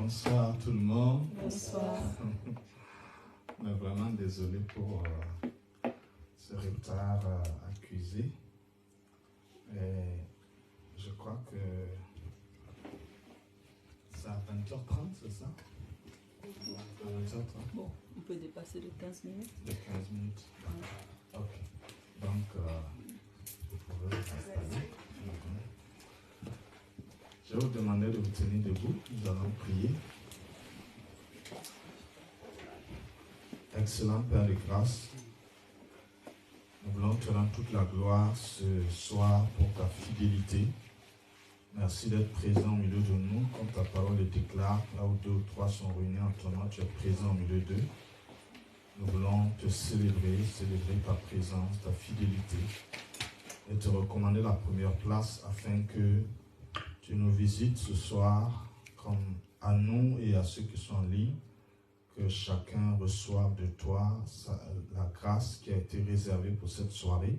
Bonsoir tout le monde. Bonsoir. On est vraiment désolé pour ce retard accusé. Et je crois que c'est à 20h30, c'est ça? À 20h30. Bon, on peut dépasser de 15 minutes. De 15 minutes. Ok. Donc, vous pouvez vous installer. Je vais vous demander de vous tenir debout. Nous allons prier. Excellent Père de grâce, nous voulons te rendre toute la gloire ce soir pour ta fidélité. Merci d'être présent au milieu de nous, comme ta parole le déclare, là où 2 ou 3 sont réunis en ton nom, tu es présent au milieu d'eux. Nous voulons te célébrer ta présence, ta fidélité, et te recommander la première place afin que tu nous visites ce soir, comme à nous et à ceux qui sont en ligne, que chacun reçoive de toi la grâce qui a été réservée pour cette soirée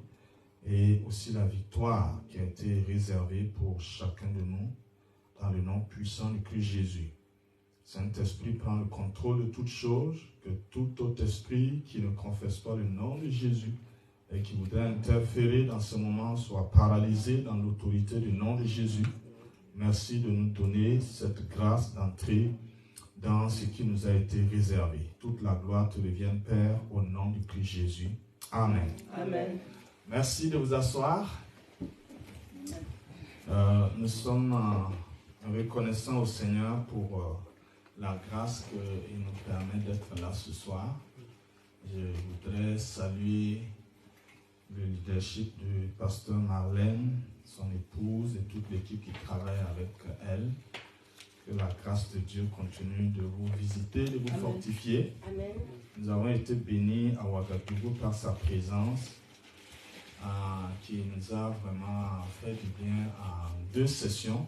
et aussi la victoire qui a été réservée pour chacun de nous dans le nom puissant du Christ Jésus. Saint-Esprit, prend le contrôle de toutes choses, que tout autre esprit qui ne confesse pas le nom de Jésus et qui voudrait interférer dans ce moment soit paralysé dans l'autorité du nom de Jésus. Merci de nous donner cette grâce d'entrer dans ce qui nous a été réservé. Toute la gloire te revienne, Père, au nom du Christ Jésus. Amen. Amen. Merci de vous asseoir. Nous sommes reconnaissants au Seigneur pour la grâce qu'il nous permet d'être là ce soir. Je voudrais saluer le leadership du pasteur Marlène, son épouse et toute l'équipe qui travaille avec elle. Que la grâce de Dieu continue de vous visiter, de vous fortifier. Amen. Nous avons été bénis à Ouagadougou par sa présence qui nous a vraiment fait du bien en 2 sessions.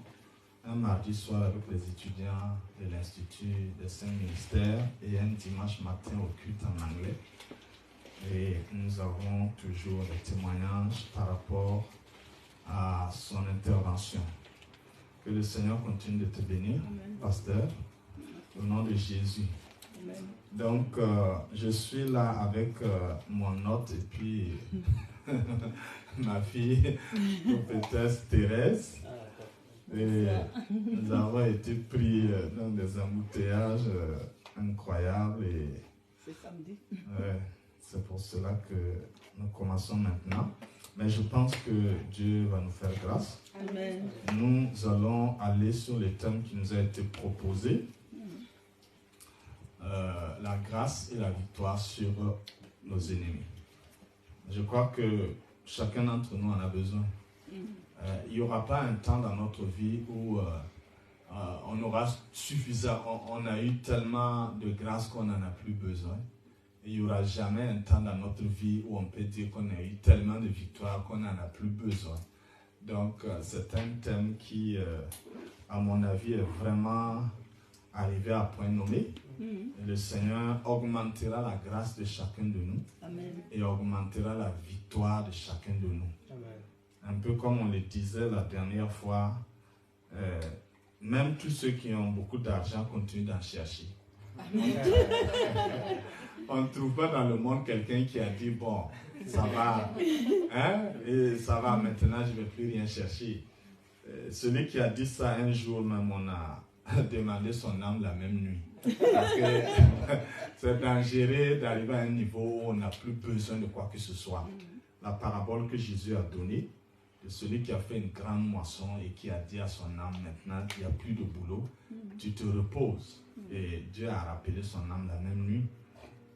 Un mardi soir avec les étudiants de l'Institut des Saints Ministères et un dimanche matin au culte en anglais. Et nous avons toujours des témoignages par rapport à son intervention. Que le Seigneur continue de te bénir, Amen. Pasteur, au nom de Jésus. Amen. Donc, je suis là avec mon hôte et puis ma fille, prophétesse Thérèse. Et nous avons été pris dans des embouteillages incroyables. C'est samedi. C'est pour cela que nous commençons maintenant. Mais je pense que Dieu va nous faire grâce. Amen. Nous allons aller sur les thèmes qui nous ont été proposés. La grâce et la victoire sur nos ennemis. Je crois que chacun d'entre nous en a besoin. Il n'y aura pas un temps dans notre vie où on aura suffisamment, on a eu tellement de grâce qu'on n'en a plus besoin. Il n'y aura jamais un temps dans notre vie où on peut dire qu'on a eu tellement de victoires qu'on n'en a plus besoin. Donc, c'est un thème qui, à mon avis, est vraiment arrivé à point nommé. Et le Seigneur augmentera la grâce de chacun de nous. Amen. Et augmentera la victoire de chacun de nous. Amen. Un peu comme on le disait la dernière fois, même tous ceux qui ont beaucoup d'argent continuent d'en chercher. On ne trouve pas dans le monde quelqu'un qui a dit, bon, ça va, hein, et ça va, maintenant je ne vais plus rien chercher. Celui qui a dit ça un jour même, on a demandé son âme la même nuit. Parce que c'est dangereux d'arriver à un niveau où on n'a plus besoin de quoi que ce soit. La parabole que Jésus a donnée, de celui qui a fait une grande moisson et qui a dit à son âme, maintenant il n'y a plus de boulot, tu te reposes. Et Dieu a rappelé son âme la même nuit.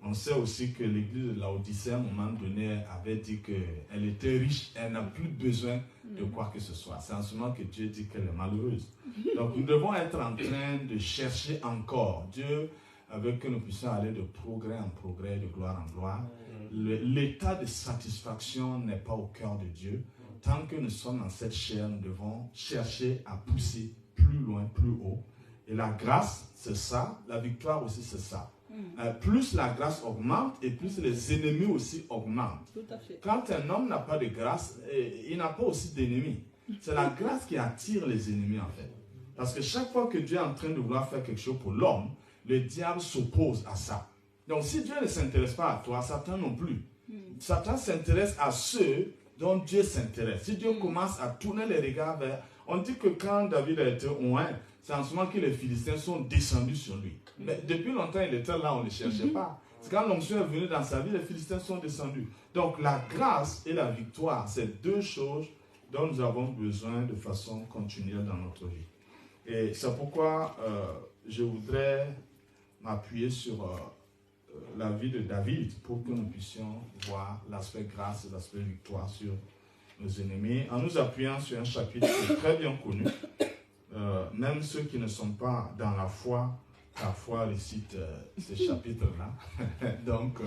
On sait aussi que l'église de Laodicée, à un moment donné, avait dit qu'elle était riche, elle n'a plus besoin de quoi que ce soit. C'est en ce moment que Dieu dit qu'elle est malheureuse. Donc nous devons être en train de chercher encore. Dieu veut que nous puissions aller de progrès en progrès, de gloire en gloire. L'état de satisfaction n'est pas au cœur de Dieu. Tant que nous sommes dans cette chair, nous devons chercher à pousser plus loin, plus haut. Et la grâce, c'est ça. La victoire aussi, c'est ça. Plus la grâce augmente et plus les ennemis aussi augmentent. Tout à fait. Quand un homme n'a pas de grâce, il n'a pas aussi d'ennemis. C'est la grâce qui attire les ennemis en fait. Parce que chaque fois que Dieu est en train de vouloir faire quelque chose pour l'homme, le diable s'oppose à ça. Donc si Dieu ne s'intéresse pas à toi, Satan non plus. Satan s'intéresse à ceux dont Dieu s'intéresse. Si Dieu commence à tourner les regards vers... On dit que quand David a été oint, c'est en ce moment que les Philistins sont descendus sur lui. Mais depuis longtemps, il était là, on ne le cherchait pas. C'est quand l'onction est venue dans sa vie, les Philistins sont descendus. Donc la grâce et la victoire, c'est deux choses dont nous avons besoin de façon continuelle dans notre vie. Et c'est pourquoi je voudrais m'appuyer sur la vie de David pour que nous puissions voir l'aspect grâce et l'aspect victoire sur nos ennemis, en nous appuyant sur un chapitre qui est très bien connu. Même ceux qui ne sont pas dans la foi, parfois récitent ces chapitres-là. Donc,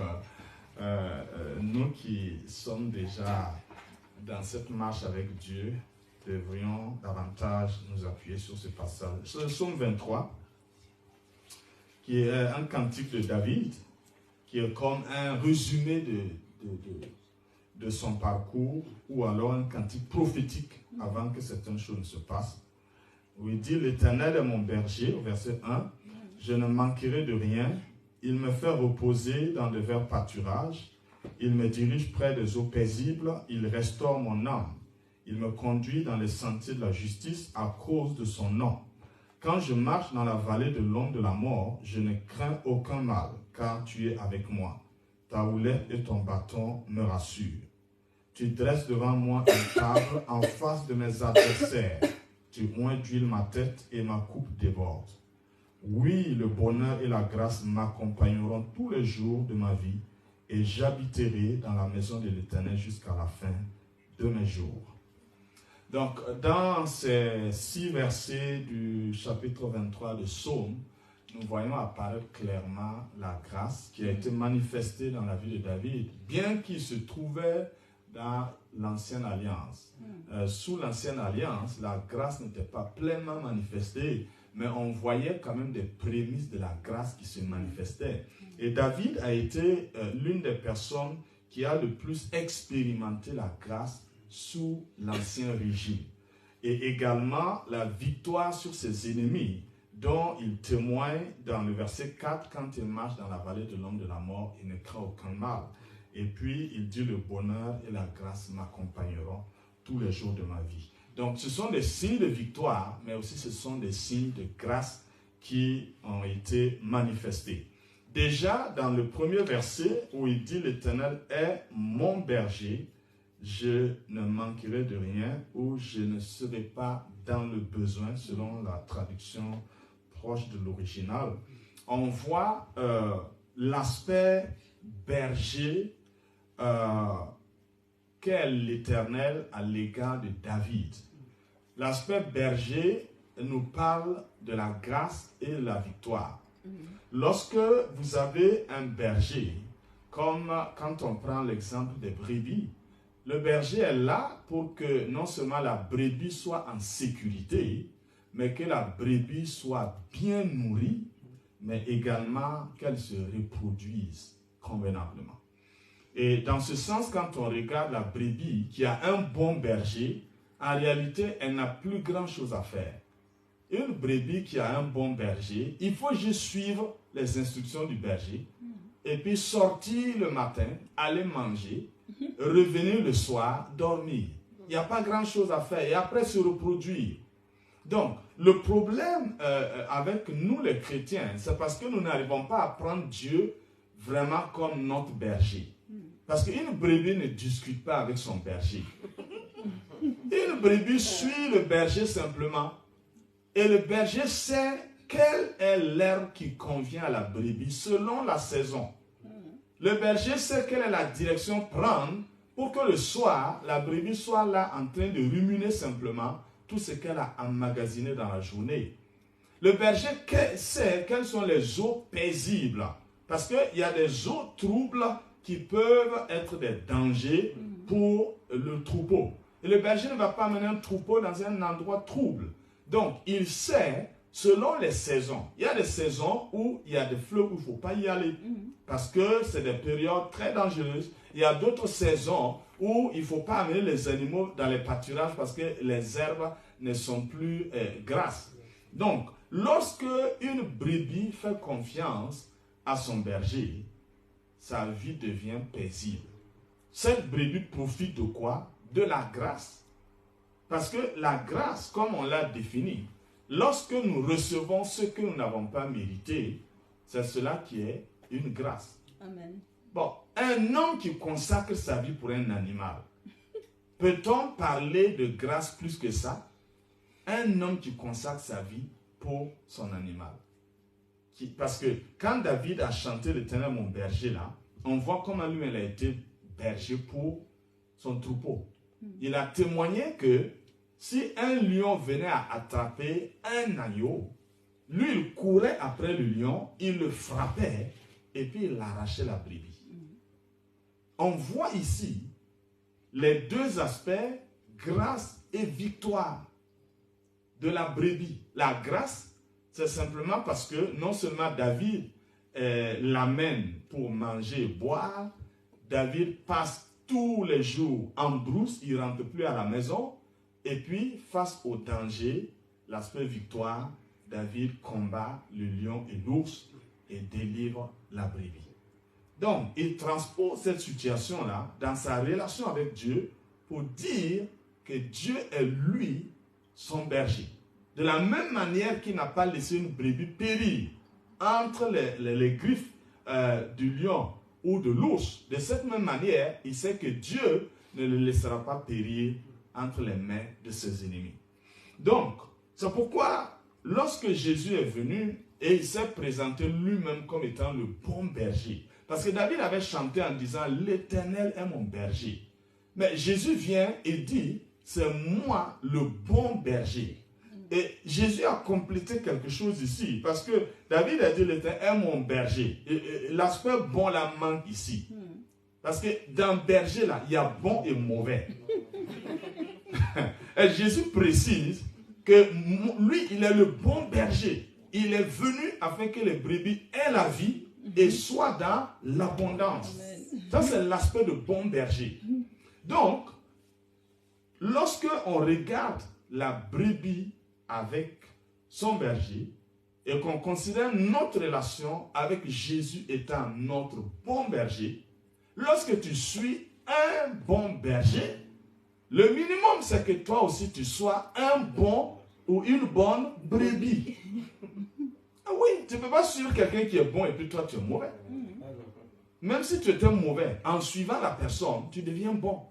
nous qui sommes déjà dans cette marche avec Dieu, devrions davantage nous appuyer sur ce passage. C'est le psaume 23, qui est un cantique de David, qui est comme un résumé de son parcours, ou alors un cantique prophétique avant que certaines choses ne se passent. Où il dit: l'Éternel est mon berger, au verset 1, je ne manquerai de rien, il me fait reposer dans de verts pâturages, il me dirige près des eaux paisibles, il restaure mon âme, il me conduit dans les sentiers de la justice à cause de son nom. Quand je marche dans la vallée de l'ombre de la mort, je ne crains aucun mal, car tu es avec moi. Ta houlette et ton bâton me rassurent. Tu dresses devant moi une table en face de mes adversaires. Tu oins d'huile ma tête et ma coupe déborde. Oui, le bonheur et la grâce m'accompagneront tous les jours de ma vie et j'habiterai dans la maison de l'Éternel jusqu'à la fin de mes jours. Donc, dans ces 6 versets du chapitre 23 de Psaume, nous voyons apparaître clairement la grâce qui a été manifestée dans la vie de David, bien qu'il se trouvait dans l'ancienne alliance. Sous l'ancienne alliance, la grâce n'était pas pleinement manifestée, mais on voyait quand même des prémices de la grâce qui se manifestaient. Et David a été l'une des personnes qui a le plus expérimenté la grâce sous l'ancien régime. Et également la victoire sur ses ennemis, dont il témoigne dans le verset 4, quand il marche dans la vallée de l'ombre de la mort, il ne craint aucun mal. Et puis il dit: le bonheur et la grâce m'accompagneront tous les jours de ma vie. Donc ce sont des signes de victoire, mais aussi ce sont des signes de grâce qui ont été manifestés. Déjà dans le premier verset où il dit: l'Éternel est mon berger, je ne manquerai de rien, ou je ne serai pas dans le besoin, selon la traduction proche de l'original. On voit l'aspect berger qu'est l'Éternel à l'égard de David. L'aspect berger nous parle de la grâce et de la victoire. Lorsque vous avez un berger, comme quand on prend l'exemple des brebis, le berger est là pour que non seulement la brebis soit en sécurité, mais que la brebis soit bien nourrie, mais également qu'elle se reproduise convenablement. Et dans ce sens, quand on regarde la brebis qui a un bon berger, en réalité, elle n'a plus grand-chose à faire. Une brebis qui a un bon berger, il faut juste suivre les instructions du berger, et puis sortir le matin, aller manger, revenir le soir, dormir. Il n'y a pas grand-chose à faire, et après se reproduire. Donc, le problème avec nous les chrétiens, c'est parce que nous n'arrivons pas à prendre Dieu vraiment comme notre berger. Parce qu'une brebis ne discute pas avec son berger. Une brebis suit le berger simplement. Et le berger sait quelle est l'herbe qui convient à la brebis selon la saison. Le berger sait quelle est la direction prendre pour que le soir, la brebis soit là en train de ruminer simplement tout ce qu'elle a emmagasiné dans la journée. Le berger sait quelles sont les eaux paisibles. Parce qu'il y a des eaux troubles qui peuvent être des dangers pour le troupeau. Et le berger ne va pas mener un troupeau dans un endroit trouble. Donc, il sait, selon les saisons, il y a des saisons où il y a des fleuves où il ne faut pas y aller. Parce que c'est des périodes très dangereuses. Il y a d'autres saisons où il ne faut pas amener les animaux dans les pâturages parce que les herbes ne sont plus grasses. Donc, lorsque une brebis fait confiance à son berger, sa vie devient paisible. Cette brebis profite de quoi? De la grâce. Parce que la grâce, comme on l'a défini, lorsque nous recevons ce que nous n'avons pas mérité, c'est cela qui est une grâce. Amen. Bon, un homme qui consacre sa vie pour un animal, peut-on parler de grâce plus que ça? Un homme qui consacre sa vie pour son animal. Parce que quand David a chanté l'Éternel mon berger là, on voit comment lui il a été berger pour son troupeau. Il a témoigné que si un lion venait à attraper un agneau, lui il courait après le lion, il le frappait et puis il arrachait la brebis. On voit ici les deux aspects, grâce et victoire de la brebis. La grâce, c'est simplement parce que non seulement David l'amène pour manger et boire, David passe tous les jours en brousse, il ne rentre plus à la maison, et puis face au danger, l'aspect victoire, David combat le lion et l'ours et délivre la brebis. Donc, il transpose cette situation-là dans sa relation avec Dieu pour dire que Dieu est lui, son berger. De la même manière qu'il n'a pas laissé une brebis périr entre les griffes du lion ou de l'ours, de cette même manière, il sait que Dieu ne le laissera pas périr entre les mains de ses ennemis. Donc, c'est pourquoi, lorsque Jésus est venu et il s'est présenté lui-même comme étant le bon berger, parce que David avait chanté en disant « L'Éternel est mon berger ». Mais Jésus vient et dit « C'est moi le bon berger ». Et Jésus a complété quelque chose ici, parce que David a dit « L'Éternel est mon berger ». L'aspect bon là manque ici. Parce que dans berger là, il y a bon et mauvais. Et Jésus précise que lui, il est le bon berger. Il est venu afin que les brebis aient la vie et soient dans l'abondance. Ça, c'est l'aspect de bon berger. Donc, lorsque on regarde la brebis avec son berger et qu'on considère notre relation avec Jésus étant notre bon berger, lorsque tu suis un bon berger, le minimum, c'est que toi aussi, tu sois un bon ou une bonne brebis. Ah oui, tu ne peux pas suivre quelqu'un qui est bon et puis toi, tu es mauvais. Même si tu étais mauvais, en suivant la personne, tu deviens bon.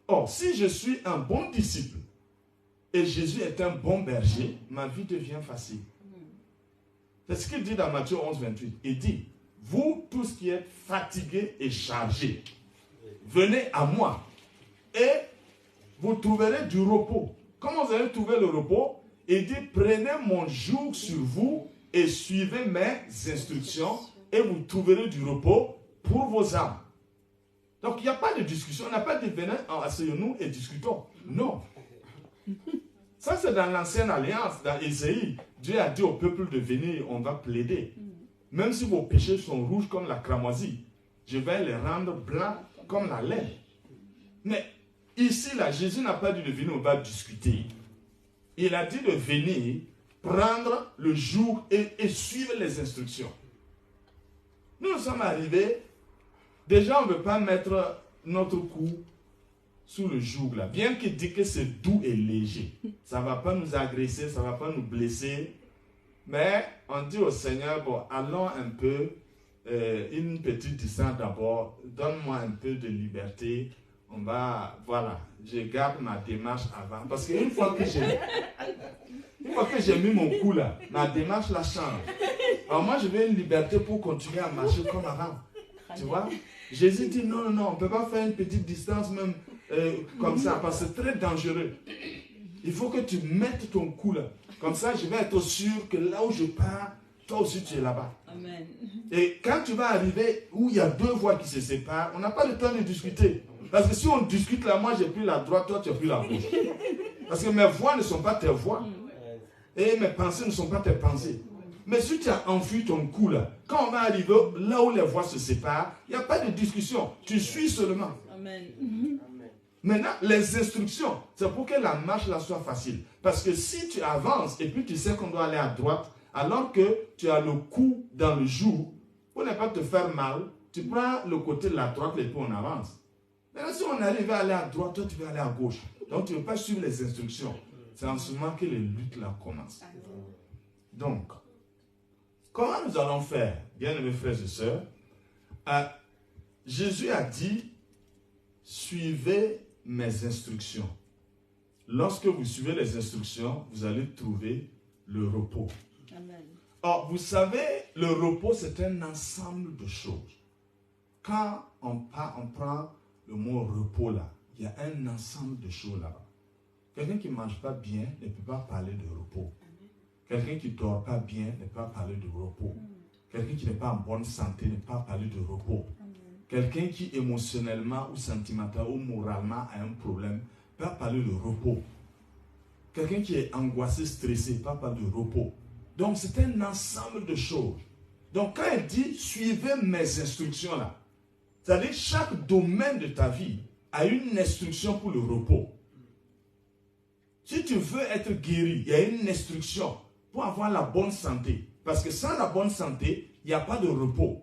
Or, si je suis un bon disciple et Jésus est un bon berger, ma vie devient facile. C'est ce qu'il dit dans Matthieu 11, 28. Il dit, vous tous qui êtes fatigués et chargés, venez à moi et vous trouverez du repos. Comment vous allez trouver le repos? Il dit, prenez mon joug sur vous et suivez mes instructions et vous trouverez du repos pour vos âmes. Donc, il n'y a pas de discussion. On n'a pas dit, venez, asseyons-nous et discutons. Non. Ça, c'est dans l'ancienne alliance, dans Ésaïe. Dieu a dit au peuple de venir, on va plaider. Même si vos péchés sont rouges comme la cramoisie, je vais les rendre blancs comme la laine. Mais ici, là, Jésus n'a pas dit de venir, on va discuter. Il a dit de venir, prendre le joug et suivre les instructions. Nous sommes arrivés, déjà on ne veut pas mettre notre cou sous le joug là. Bien qu'il dise que c'est doux et léger, ça ne va pas nous agresser, ça ne va pas nous blesser. Mais on dit au Seigneur, bon, allons un peu, une petite distance d'abord, donne-moi un peu de liberté. On va, voilà, je garde ma démarche avant. Parce qu'une fois que j'ai mis mon cou là, ma démarche la change. Alors moi, je veux une liberté pour continuer à marcher comme avant. Tu vois? Jésus dit non, on ne peut pas faire une petite distance même comme ça, parce que c'est très dangereux. Il faut que tu mettes ton cou là. Comme ça, je vais être sûr que là où je pars, toi aussi tu es là-bas. Amen. Et quand tu vas arriver où il y a deux voies qui se séparent, on n'a pas le temps de discuter. Parce que si on discute là, moi j'ai pris la droite, toi tu as pris la gauche. Parce que mes voix ne sont pas tes voix. Et mes pensées ne sont pas tes pensées. Mais si tu as enfui ton cou là, quand on va arriver là où les voix se séparent, il n'y a pas de discussion. Tu suis seulement. Amen. Maintenant, les instructions, c'est pour que la marche là soit facile. Parce que si tu avances et puis tu sais qu'on doit aller à droite, alors que tu as le coup dans le jour, pour ne pas te faire mal, tu prends le côté de la droite et puis on avance. Maintenant, si on arrive à aller à droite, toi tu veux aller à gauche. Donc tu ne veux pas suivre les instructions. C'est en ce moment que les luttes là commencent. Donc, comment nous allons faire, bien-aimés frères et sœurs? Jésus a dit, suivez mes instructions. Lorsque vous suivez les instructions, vous allez trouver le repos. Amen. Or, vous savez, le repos, c'est un ensemble de choses. Quand on prend le mot repos là, il y a un ensemble de choses là-bas. Quelqu'un qui ne mange pas bien ne peut pas parler de repos. Quelqu'un qui ne dort pas bien ne peut pas parler de repos. Quelqu'un qui n'est pas en bonne santé ne peut pas parler de repos. Quelqu'un qui émotionnellement ou sentimentalement ou moralement a un problème ne peut pas parler de repos. Quelqu'un qui est angoissé, stressé ne peut pas parler de repos. Donc c'est un ensemble de choses. Donc quand il dit suivez mes instructions là, c'est-à-dire chaque domaine de ta vie a une instruction pour le repos. Si tu veux être guéri, il y a une instruction pour avoir la bonne santé. Parce que sans la bonne santé, il n'y a pas de repos.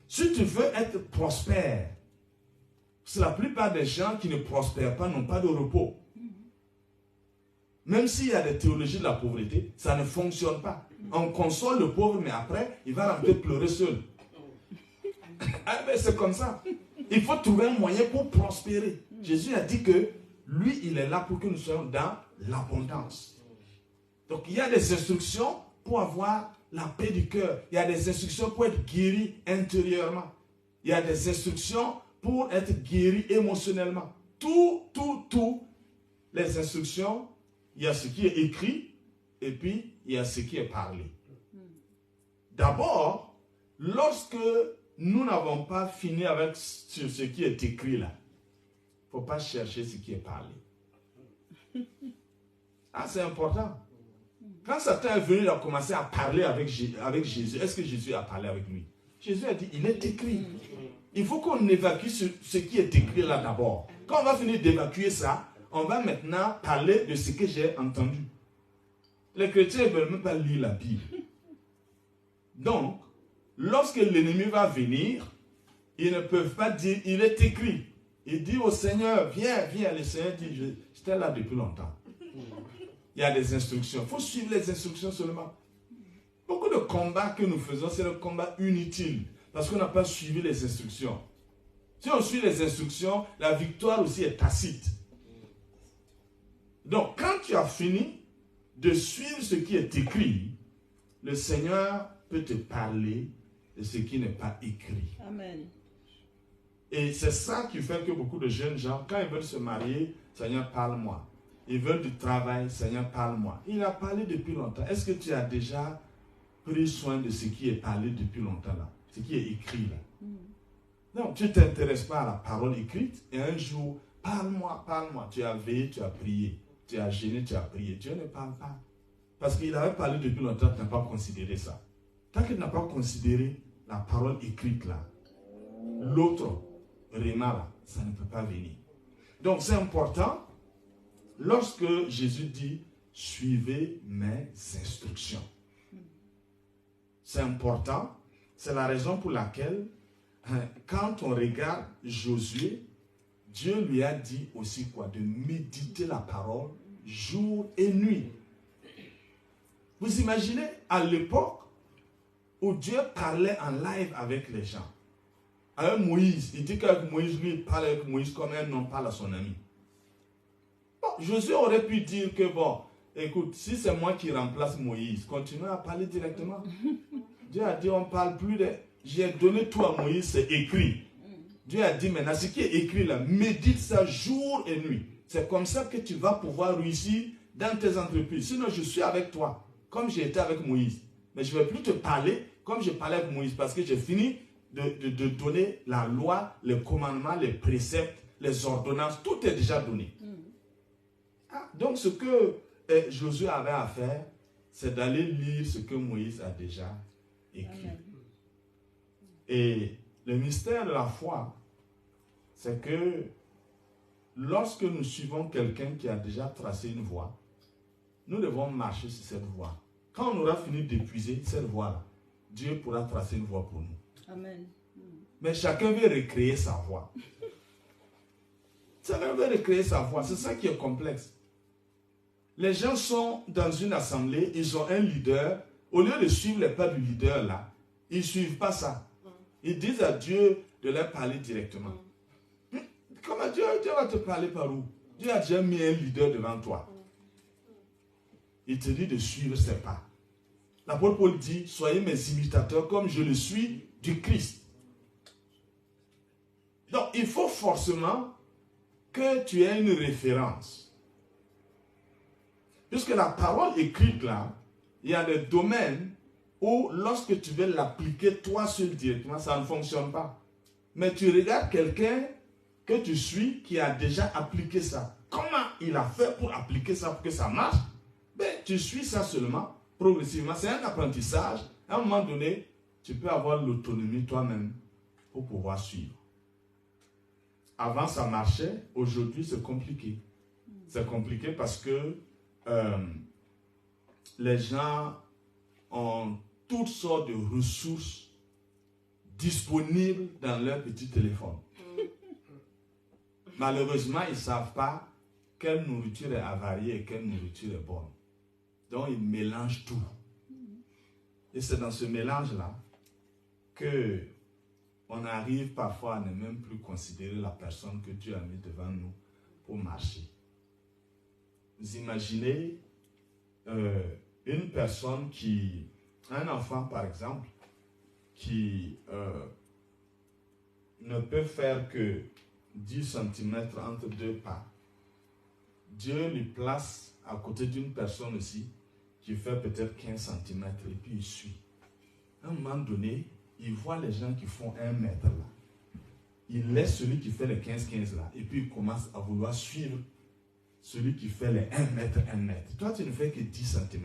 Si tu veux être prospère, c'est la plupart des gens qui ne prospèrent pas n'ont pas de repos. Même s'il y a des théologies de la pauvreté, ça ne fonctionne pas. On console le pauvre, mais après, il va rentrer pleurer seul. Ah, ben c'est comme ça. Il faut trouver un moyen pour prospérer. Jésus a dit que lui, il est là pour que nous soyons dans l'abondance. Donc, il y a des instructions pour avoir la paix du cœur. Il y a des instructions pour être guéri intérieurement. Il y a des instructions pour être guéri émotionnellement. Tout, les instructions, il y a ce qui est écrit et puis il y a ce qui est parlé. D'abord, lorsque nous n'avons pas fini avec ce qui est écrit là, il ne faut pas chercher ce qui est parlé. Ah, c'est important. Quand Satan est venu, il a commencé à parler avec Jésus. Est-ce que Jésus a parlé avec lui? Jésus a dit, il est écrit. Il faut qu'on évacue ce qui est écrit là d'abord. Quand on va finir d'évacuer ça, on va maintenant parler de ce que j'ai entendu. Les chrétiens ne veulent même pas lire la Bible. Donc, lorsque l'ennemi va venir, ils ne peuvent pas dire, il est écrit. Il dit au Seigneur, viens. Le Seigneur dit, j'étais là depuis longtemps. Il y a des instructions. Il faut suivre les instructions seulement. Beaucoup de combats que nous faisons, c'est le combat inutile. Parce qu'on n'a pas suivi les instructions. Si on suit les instructions, la victoire aussi est tacite. Donc, quand tu as fini de suivre ce qui est écrit, le Seigneur peut te parler de ce qui n'est pas écrit. Amen. Et c'est ça qui fait que beaucoup de jeunes gens, quand ils veulent se marier, Seigneur, parle-moi. Ils veulent du travail, Seigneur, parle-moi. Il a parlé depuis longtemps. Est-ce que tu as déjà pris soin de ce qui est parlé depuis longtemps là? Ce qui est écrit là? Non, tu ne t'intéresses pas à la parole écrite et un jour, parle-moi. Tu as veillé, tu as prié. Tu as gêné, tu as prié. Dieu ne parle pas. Parce qu'il avait parlé depuis longtemps, tu n'as pas considéré ça. Tant qu'il n'a pas considéré la parole écrite là, l'autre, Réma là, ça ne peut pas venir. Donc c'est important, lorsque Jésus dit, suivez mes instructions. C'est important, c'est la raison pour laquelle, quand on regarde Josué, Dieu lui a dit aussi quoi? De méditer la parole jour et nuit. Vous imaginez à l'époque où Dieu parlait en live avec les gens. Avec Moïse, il dit qu'avec Moïse, lui, il parle avec Moïse comme un homme parle à son ami. Bon, Josué aurait pu dire que bon, écoute, si c'est moi qui remplace Moïse, continuez à parler directement. Dieu a dit, on ne parle plus de... J'ai donné tout à Moïse, c'est écrit. Dieu a dit maintenant, ce qui est écrit là, médite ça jour et nuit. C'est comme ça que tu vas pouvoir réussir dans tes entreprises. Sinon, je suis avec toi, comme j'ai été avec Moïse. Mais je ne vais plus te parler comme je parlais avec Moïse, parce que j'ai fini de donner la loi, les commandements, les préceptes, les ordonnances, tout est déjà donné. Donc, ce que Josué avait à faire, c'est d'aller lire ce que Moïse a déjà écrit. Amen. Et le mystère de la foi, c'est que lorsque nous suivons quelqu'un qui a déjà tracé une voie, nous devons marcher sur cette voie. Quand on aura fini d'épuiser cette voie-là, Dieu pourra tracer une voie pour nous. Amen. Mais chacun veut recréer sa voie. Chacun veut recréer sa voie. C'est ça qui est complexe. Les gens sont dans une assemblée, ils ont un leader. Au lieu de suivre les pas du leader là, ils ne suivent pas ça. Ils disent à Dieu de leur parler directement. Comment Dieu va te parler par où? Dieu a déjà mis un leader devant toi. Il te dit de suivre ses pas. L'apôtre Paul dit, soyez mes imitateurs comme je le suis du Christ. Donc, il faut forcément que tu aies une référence. Puisque la parole écrite là, il y a des domaines où lorsque tu veux l'appliquer toi seul directement, ça ne fonctionne pas. Mais tu regardes quelqu'un que tu suis qui a déjà appliqué ça. Comment il a fait pour appliquer ça pour que ça marche? Ben, tu suis ça seulement, progressivement. C'est un apprentissage. À un moment donné, tu peux avoir l'autonomie toi-même pour pouvoir suivre. Avant, ça marchait. Aujourd'hui, c'est compliqué. C'est compliqué parce que les gens ont toutes sortes de ressources disponibles dans leur petit téléphone. Malheureusement, ils ne savent pas quelle nourriture est avariée et quelle nourriture est bonne. Donc, ils mélangent tout. Et c'est dans ce mélange-là que on arrive parfois à ne même plus considérer la personne que Dieu a mis devant nous pour marcher. Vous imaginez une personne qui, un enfant par exemple, qui ne peut faire que 10 cm entre deux pas. Dieu lui place à côté d'une personne aussi qui fait peut-être 15 cm et puis il suit. À un moment donné, il voit les gens qui font 1 mètre là. Il laisse celui qui fait les 15-15 là et puis il commence à vouloir suivre celui qui fait les 1 mètre, 1 mètre. Toi, tu ne fais que 10 cm.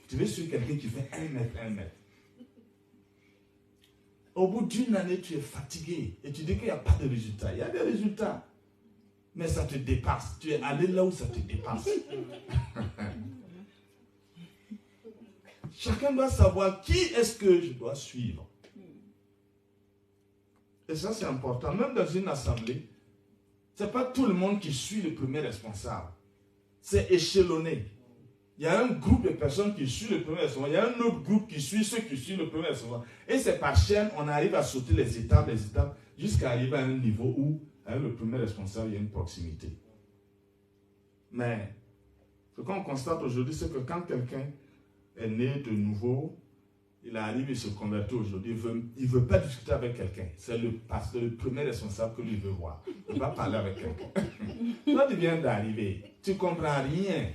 Tu veux suivre quelqu'un qui fait 1 mètre, 1 mètre. Au bout d'une année, tu es fatigué et tu dis qu'il n'y a pas de résultat. Il y a des résultats, mais ça te dépasse. Tu es allé là où ça te dépasse. Chacun doit savoir qui est-ce que je dois suivre. Et ça, c'est important. Même dans une assemblée, ce n'est pas tout le monde qui suit le premier responsable. C'est échelonné. Il y a un groupe de personnes qui suivent le premier responsable. Il y a un autre groupe qui suit ceux qui suivent le premier responsable. Et c'est par chaîne, on arrive à sauter les étapes, jusqu'à arriver à un niveau où, avec le premier responsable, il y a une proximité. Mais ce qu'on constate aujourd'hui, c'est que quand quelqu'un est né de nouveau, il arrive, il se convertit aujourd'hui, il ne veut pas discuter avec quelqu'un. C'est le pasteur, le premier responsable que lui veut voir. Il va parler avec quelqu'un. Toi, tu viens d'arriver, tu ne comprends rien.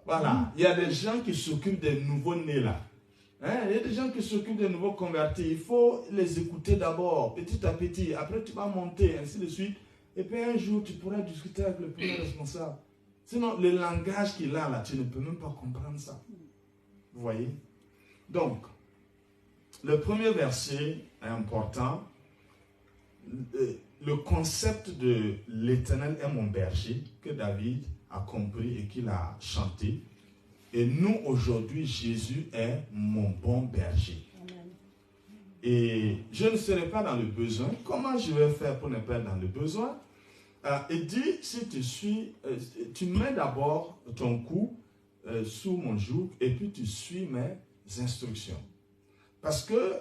Voilà, il y a des gens qui s'occupent des nouveaux-nés là. Hein? Il y a des gens qui s'occupent des nouveaux convertis. Il faut les écouter d'abord, petit à petit. Après, tu vas monter, ainsi de suite. Et puis un jour, tu pourras discuter avec le premier responsable. Sinon, le langage qu'il a là, tu ne peux même pas comprendre ça. Vous voyez? Donc, le premier verset est important. Le concept de l'Éternel est mon berger, que David a compris et qu'il a chanté. Et nous, aujourd'hui, Jésus est mon bon berger. Amen. Et je ne serai pas dans le besoin. Comment je vais faire pour ne pas être dans le besoin? Il dit, si tu suis, tu mets d'abord ton cou sous mon joug et puis tu suis mes instructions. Parce que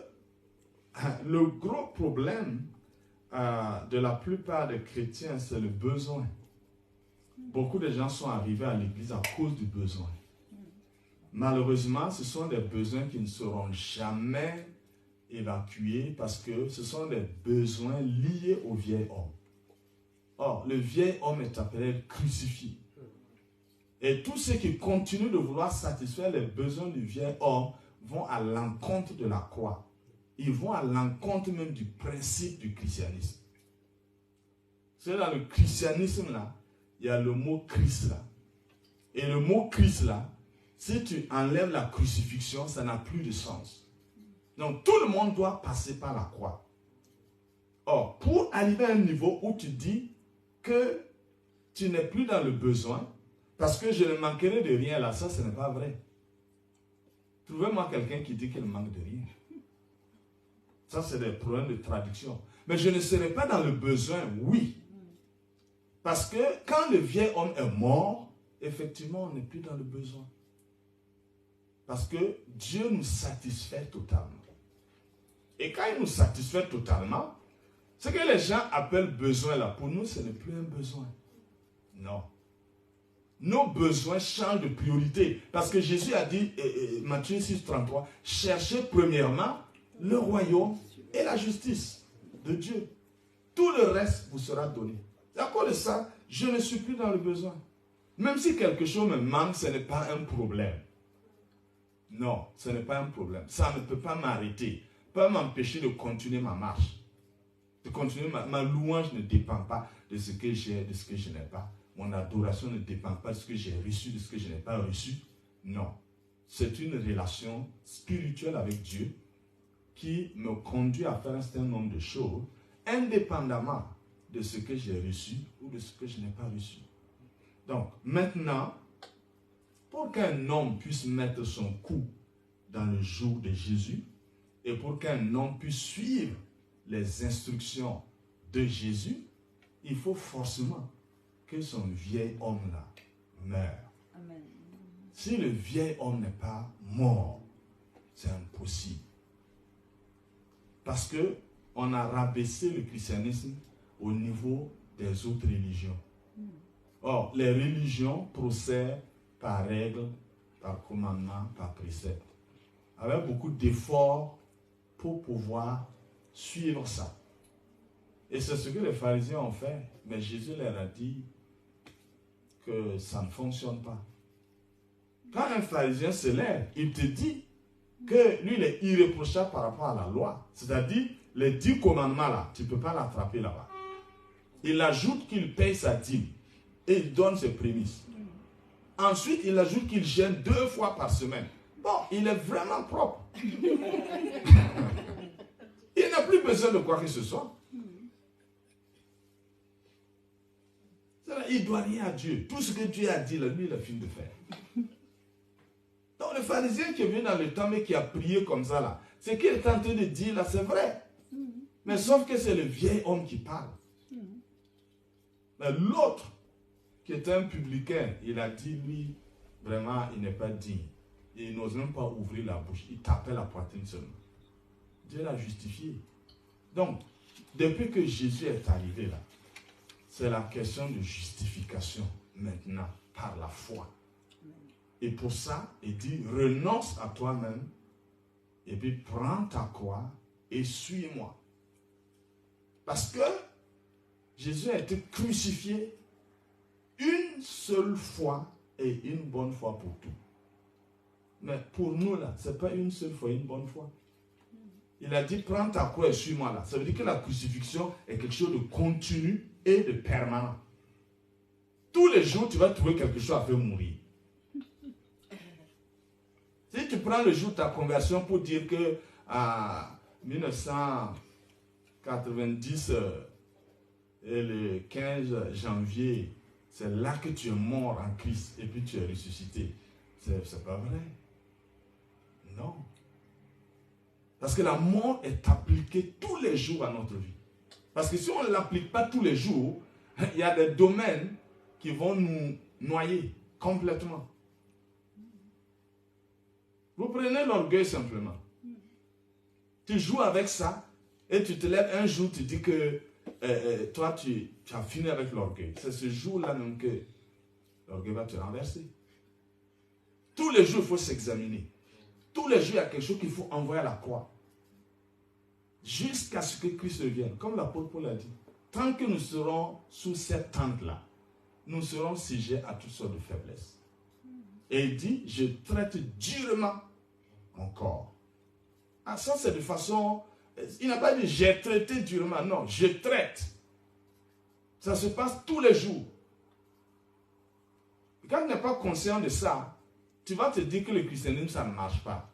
le gros problème de la plupart des chrétiens, c'est le besoin. Beaucoup de gens sont arrivés à l'église à cause du besoin. Malheureusement, ce sont des besoins qui ne seront jamais évacués parce que ce sont des besoins liés au vieil homme. Or, le vieil homme est appelé crucifié. Et tous ceux qui continuent de vouloir satisfaire les besoins du vieil homme vont à l'encontre de la croix. Ils vont à l'encontre même du principe du christianisme. C'est dans le christianisme là, il y a le mot Christ là. Et le mot Christ là, si tu enlèves la crucifixion, ça n'a plus de sens. Donc tout le monde doit passer par la croix. Or, pour arriver à un niveau où tu dis que tu n'es plus dans le besoin, parce que je ne manquerai de rien là, ça ce n'est pas vrai. Trouvez-moi quelqu'un qui dit qu'il manque de rien. Ça c'est des problèmes de traduction. Mais je ne serai pas dans le besoin, oui. Parce que quand le vieil homme est mort, effectivement on n'est plus dans le besoin. Parce que Dieu nous satisfait totalement. Et quand il nous satisfait totalement, ce que les gens appellent besoin là, pour nous ce n'est plus un besoin. Non. Nos besoins changent de priorité. Parce que Jésus a dit, Matthieu 6, 33, cherchez premièrement le royaume et la justice de Dieu. Tout le reste vous sera donné. Et à cause de ça, je ne suis plus dans le besoin. Même si quelque chose me manque, ce n'est pas un problème. Non, ce n'est pas un problème. Ça ne peut pas m'arrêter, pas m'empêcher de continuer ma marche. De continuer ma louange ne dépend pas de ce que j'ai, de ce que je n'ai pas. Mon adoration ne dépend pas de ce que j'ai reçu, de ce que je n'ai pas reçu. Non. C'est une relation spirituelle avec Dieu qui me conduit à faire un certain nombre de choses indépendamment de ce que j'ai reçu ou de ce que je n'ai pas reçu. Donc, maintenant, pour qu'un homme puisse mettre son coup dans le joug de Jésus et pour qu'un homme puisse suivre les instructions de Jésus, il faut forcément que son vieil homme-là meure. Amen. Si le vieil homme n'est pas mort, c'est impossible. Parce qu'on a rabaissé le christianisme au niveau des autres religions. Or, les religions procèdent par règle, par commandement, par précepte, avec beaucoup d'efforts pour pouvoir suivre ça. Et c'est ce que les pharisiens ont fait. Mais Jésus leur a dit que ça ne fonctionne pas. Quand un pharisien se lève, il te dit que lui, il est irréprochable par rapport à la loi. C'est-à-dire, les 10 commandements là, tu ne peux pas l'attraper là-bas. Il ajoute qu'il paye sa dîme et il donne ses prémices. Ensuite, il ajoute qu'il gêne 2 fois par semaine. Bon, il est vraiment propre. Il n'a plus besoin de quoi que ce soit. Il ne doit rien à Dieu. Tout ce que Dieu a dit, là, lui, il a fini de faire. Donc, le pharisien qui est venu dans le temple et qui a prié comme ça, là, ce qu'il est en train de dire, là, c'est vrai. Mais sauf que c'est le vieil homme qui parle. Mais l'autre, qui était un publicain, il a dit, lui, vraiment, il n'est pas digne. Il n'ose même pas ouvrir la bouche. Il tapait la poitrine seulement. Dieu l'a justifié. Donc, depuis que Jésus est arrivé là, c'est la question de justification maintenant, par la foi. Et pour ça, il dit, renonce à toi-même, et puis prends ta croix et suis-moi. Parce que Jésus a été crucifié une seule fois et une bonne fois pour tout. Mais pour nous, là, ce n'est pas une seule fois, une bonne fois. Il a dit, prends ta croix et suis-moi là. Ça veut dire que la crucifixion est quelque chose de continu et de permanent. Tous les jours, tu vas trouver quelque chose à faire mourir. Si tu prends le jour de ta conversion pour dire que à 1990 et le 15 janvier, c'est là que tu es mort en Christ et puis tu es ressuscité. C'est pas vrai. Non. Parce que la mort est appliquée tous les jours à notre vie. Parce que si on ne l'applique pas tous les jours, il y a des domaines qui vont nous noyer complètement. Vous prenez l'orgueil simplement. Tu joues avec ça et tu te lèves un jour, tu dis que toi, tu as fini avec l'orgueil. C'est ce jour-là même que l'orgueil va te renverser. Tous les jours, il faut s'examiner. Tous les jours, il y a quelque chose qu'il faut envoyer à la croix. Jusqu'à ce que Christ revienne. Comme l'apôtre Paul a dit. Tant que nous serons sous cette tente-là, nous serons sujets à toutes sortes de faiblesses. Et il dit, je traite durement mon corps. Ah, ça, c'est de façon... Il n'a pas dit, j'ai traité durement. Non, je traite. Ça se passe tous les jours. Et quand tu n'es pas conscient de ça, tu vas te dire que le christianisme, ça ne marche pas.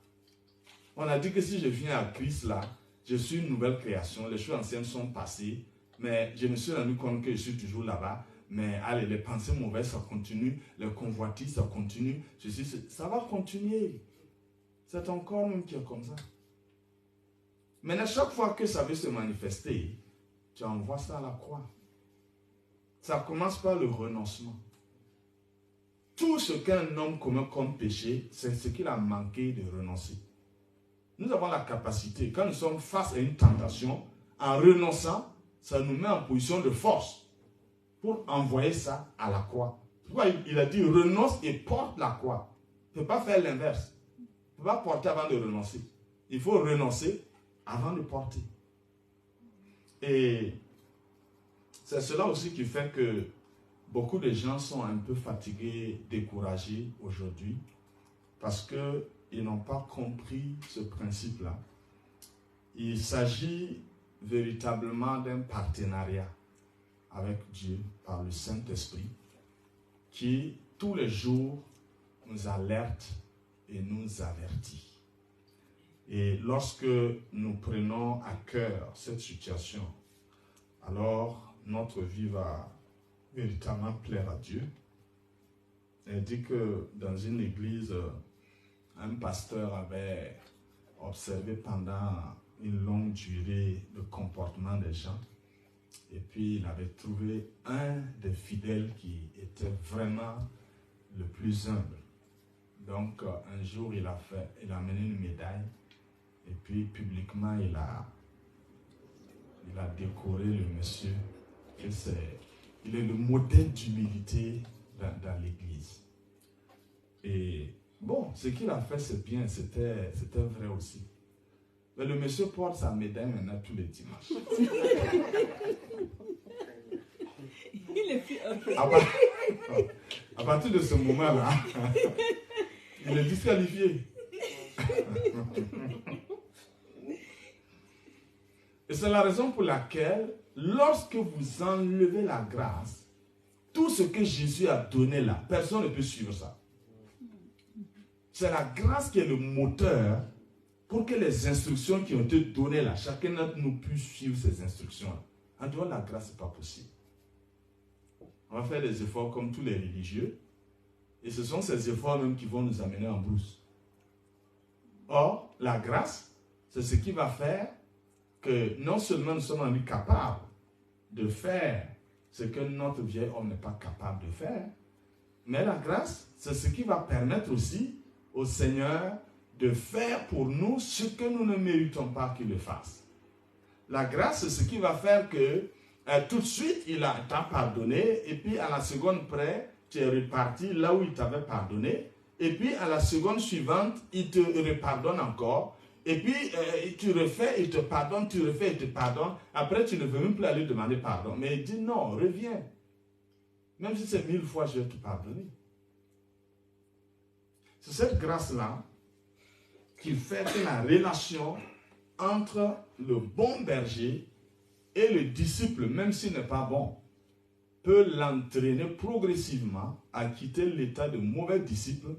On a dit que si je viens à Christ, là, je suis une nouvelle création. Les choses anciennes sont passées. Mais je me suis rendu compte que je suis toujours là-bas. Mais allez, les pensées mauvaises, ça continue. Les convoitises, ça continue. Ça va continuer. C'est ton corps même qui est comme ça. Maintenant, chaque fois que ça veut se manifester, tu envoies ça à la croix. Ça commence par le renoncement. Tout ce qu'un homme commet comme péché, c'est ce qu'il a manqué de renoncer. Nous avons la capacité, quand nous sommes face à une tentation, en renonçant, ça nous met en position de force pour envoyer ça à la croix. Pourquoi il a dit renonce et porte la croix. Il ne peut pas faire l'inverse. Il ne peut pas porter avant de renoncer. Il faut renoncer avant de porter. Et c'est cela aussi qui fait que beaucoup de gens sont un peu fatigués, découragés aujourd'hui parce qu'ils n'ont pas compris ce principe-là. Il s'agit véritablement d'un partenariat avec Dieu par le Saint-Esprit qui, tous les jours, nous alerte et nous avertit. Et lorsque nous prenons à cœur cette situation, alors notre vie va véritablement plaire à Dieu. Elle dit que dans une église, un pasteur avait observé pendant une longue durée le comportement des gens. Et puis il avait trouvé un des fidèles qui était vraiment le plus humble. Donc un jour il a amené une médaille et puis publiquement il a décoré le monsieur. Il est le modèle d'humilité dans l'église. Et bon, ce qu'il a fait c'est bien, c'était vrai aussi. Mais le monsieur porte sa médaille maintenant tous les dimanches. Il est plus humble. À partir de ce moment-là, il est disqualifié. Et c'est la raison pour laquelle, lorsque vous enlevez la grâce, tout ce que Jésus a donné là, personne ne peut suivre ça. C'est la grâce qui est le moteur pour que les instructions qui ont été données là, chacun d'entre nous puisse suivre ces instructions-là. En dehors de la grâce, ce n'est pas possible. On va faire des efforts comme tous les religieux, et ce sont ces efforts même qui vont nous amener en brousse. Or, la grâce, c'est ce qui va faire que non seulement nous sommes rendus capables de faire ce que notre vieil homme n'est pas capable de faire, mais la grâce, c'est ce qui va permettre aussi au Seigneur de faire pour nous ce que nous ne méritons pas qu'il le fasse. La grâce, c'est ce qui va faire que tout de suite, il t'a pardonné, et puis à la seconde près, tu es reparti là où il t'avait pardonné, et puis à la seconde suivante, il te repardonne encore, et puis tu refais, il te pardonne, tu refais, il te pardonne, après tu ne veux même plus aller demander pardon, mais il dit non, reviens, même si c'est 1000 fois, je vais te pardonner. C'est cette grâce-là qui fait que la relation entre le bon berger et le disciple, même s'il n'est pas bon, peut l'entraîner progressivement à quitter l'état de mauvais disciple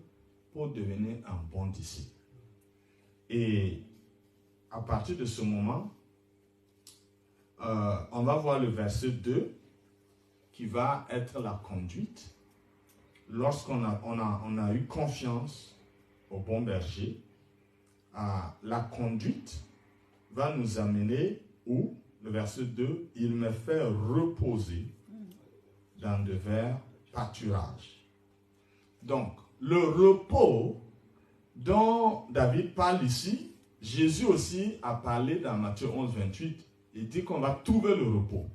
pour devenir un bon disciple. Et à partir de ce moment, on va voir le verset 2 qui va être la conduite. Lorsqu'on a eu confiance au bon berger, la conduite va nous amener où, le verset 2, il me fait reposer dans de verts pâturages. Donc, le repos dont David parle ici, Jésus aussi a parlé dans Matthieu 11, 28. Il dit qu'on va trouver le repos.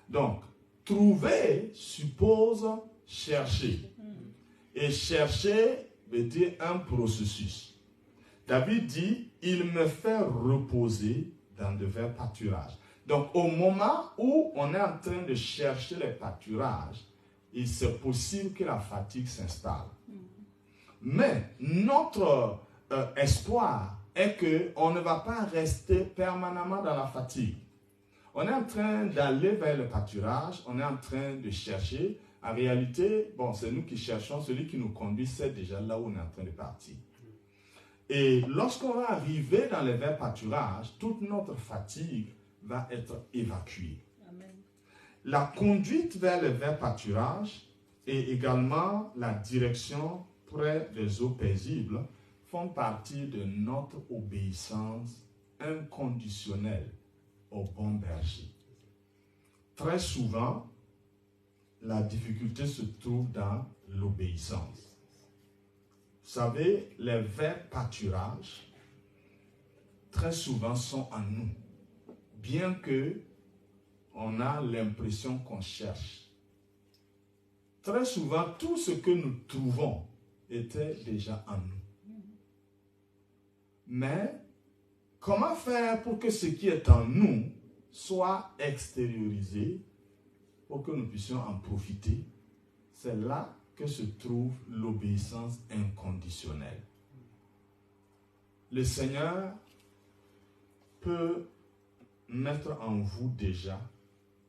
Donc, trouver suppose chercher. Et chercher veut dire un processus. David dit, il me fait reposer dans de verts pâturages. Donc, au moment où on est en train de chercher les pâturages, il c'est possible que la fatigue s'installe. Mais notre espoir est qu'on ne va pas rester permanemment dans la fatigue. On est en train d'aller vers le pâturage, on est en train de chercher. En réalité, bon, c'est nous qui cherchons, celui qui nous conduit, c'est déjà là où on est en train de partir. Et lorsqu'on va arriver dans les verts pâturages, toute notre fatigue va être évacuée. Amen. La conduite vers le vert pâturage et également la direction près des eaux paisibles font partie de notre obéissance inconditionnelle au bon berger. Très souvent, la difficulté se trouve dans l'obéissance. Vous savez, les verts pâturages, très souvent, sont en nous, bien que on a l'impression qu'on cherche. Très souvent, tout ce que nous trouvons était déjà en nous. Mais, comment faire pour que ce qui est en nous soit extériorisé, pour que nous puissions en profiter? C'est là que se trouve l'obéissance inconditionnelle. Le Seigneur peut mettre en vous déjà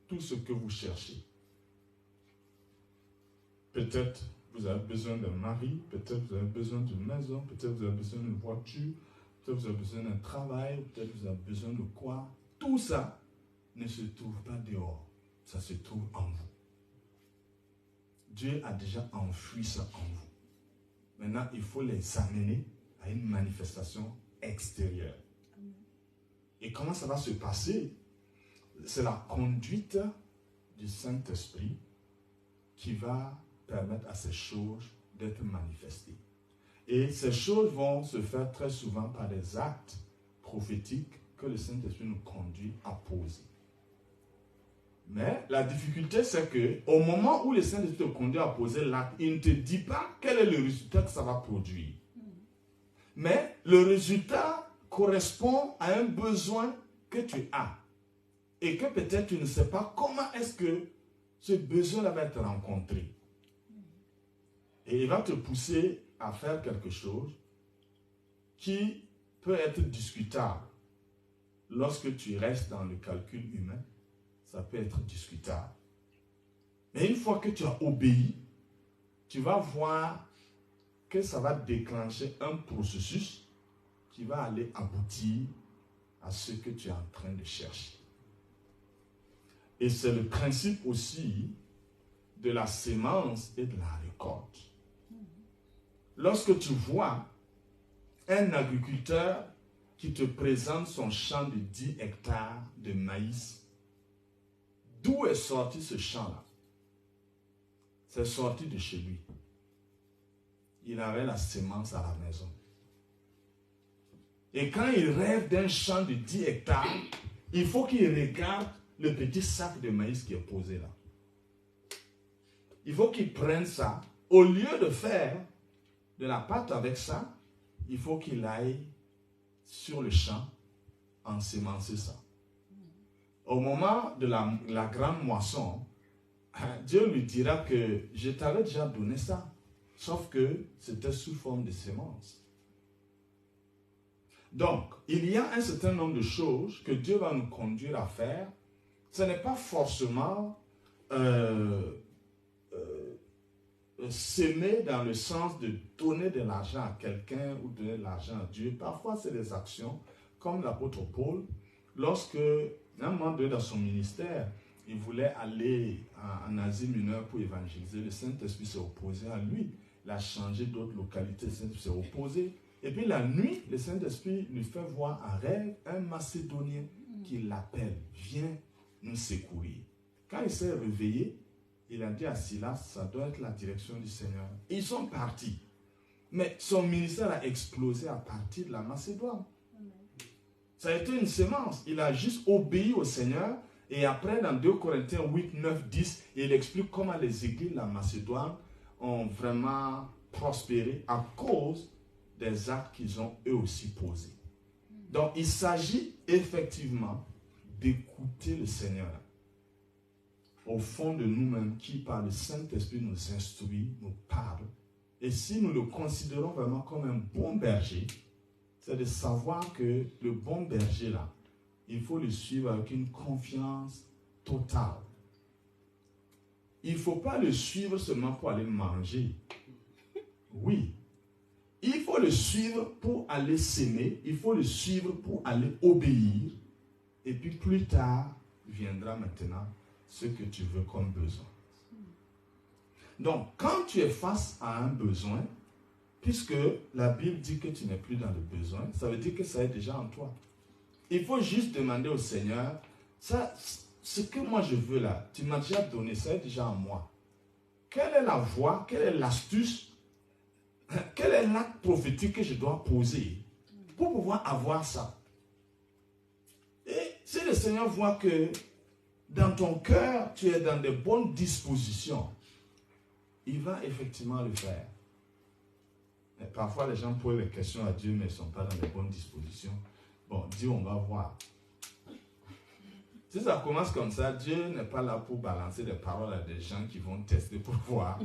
tout ce que vous cherchez. Peut-être vous avez besoin d'un mari, peut-être vous avez besoin d'une maison, peut-être vous avez besoin d'une voiture, peut-être vous avez besoin d'un travail, peut-être vous avez besoin de quoi. Tout ça ne se trouve pas dehors, ça se trouve en vous. Dieu a déjà enfoui ça en vous. Maintenant, il faut les amener à une manifestation extérieure. Et comment ça va se passer? C'est la conduite du Saint-Esprit qui va permettre à ces choses d'être manifestées. Et ces choses vont se faire très souvent par des actes prophétiques que le Saint-Esprit nous conduit à poser. Mais la difficulté, c'est qu'au moment où le Saint-Esprit te conduit à poser l'acte, il ne te dit pas quel est le résultat que ça va produire. Mais le résultat correspond à un besoin que tu as. Et que peut-être tu ne sais pas comment est-ce que ce besoin-là va être rencontré. Et il va te pousser à faire quelque chose qui peut être discutable. Lorsque tu restes dans le calcul humain, ça peut être discutable. Mais une fois que tu as obéi, tu vas voir que ça va déclencher un processus qui va aller aboutir à ce que tu es en train de chercher. Et c'est le principe aussi de la sémence et de la récolte. Lorsque tu vois un agriculteur qui te présente son champ de 10 hectares de maïs, d'où est sorti ce champ-là? C'est sorti de chez lui. Il avait la sémence à la maison. Et quand il rêve d'un champ de 10 hectares, il faut qu'il regarde le petit sac de maïs qui est posé là. Il faut qu'il prenne ça. Au lieu de faire de la pâte avec ça, il faut qu'il aille sur le champ ensemencer ça. Au moment de la grande moisson, Dieu lui dira que je t'avais déjà donné ça, sauf que c'était sous forme de sémence. Donc, il y a un certain nombre de choses que Dieu va nous conduire à faire. Ce n'est pas forcément s'aimer dans le sens de donner de l'argent à quelqu'un ou donner de l'argent à Dieu. Parfois, c'est des actions, comme l'apôtre Paul, lorsque, à un moment donné dans son ministère, il voulait aller en Asie mineure pour évangéliser. Le Saint-Esprit s'est opposé à lui. Il a changé d'autres localités, le Saint-Esprit s'est opposé. Et puis la nuit, le Saint-Esprit lui fait voir un rêve, un Macédonien qui l'appelle, viens nous secourir. Quand il s'est réveillé, il a dit à Silas, ça doit être la direction du Seigneur. Et ils sont partis. Mais son ministère a explosé à partir de la Macédoine. Ça a été une sémence. Il a juste obéi au Seigneur. Et après, dans 2 Corinthiens 8, 9, 10, il explique comment les églises de la Macédoine ont vraiment prospéré à cause des actes qu'ils ont eux aussi posés. Donc, il s'agit effectivement d'écouter le Seigneur au fond de nous-mêmes qui, par le Saint-Esprit, nous instruit, nous parle. Et si nous le considérons vraiment comme un bon berger, c'est de savoir que le bon berger, là, il faut le suivre avec une confiance totale. Il ne faut pas le suivre seulement pour aller manger. Oui. Il faut le suivre pour aller s'aimer. Il faut le suivre pour aller obéir. Et puis plus tard, viendra maintenant ce que tu veux comme besoin. Donc, quand tu es face à un besoin, puisque la Bible dit que tu n'es plus dans le besoin, ça veut dire que ça est déjà en toi. Il faut juste demander au Seigneur, ça, ce que moi je veux là, tu m'as déjà donné, ça est déjà en moi. Quelle est la voie, quelle est l'astuce, quel est l'acte prophétique que je dois poser pour pouvoir avoir ça? Et si le Seigneur voit que dans ton cœur, tu es dans de bonnes dispositions, il va effectivement le faire. Et parfois, les gens posent des questions à Dieu, mais ils ne sont pas dans de bonnes dispositions. Bon, Dieu, on va voir. Si ça commence comme ça, Dieu n'est pas là pour balancer des paroles à des gens qui vont tester pour voir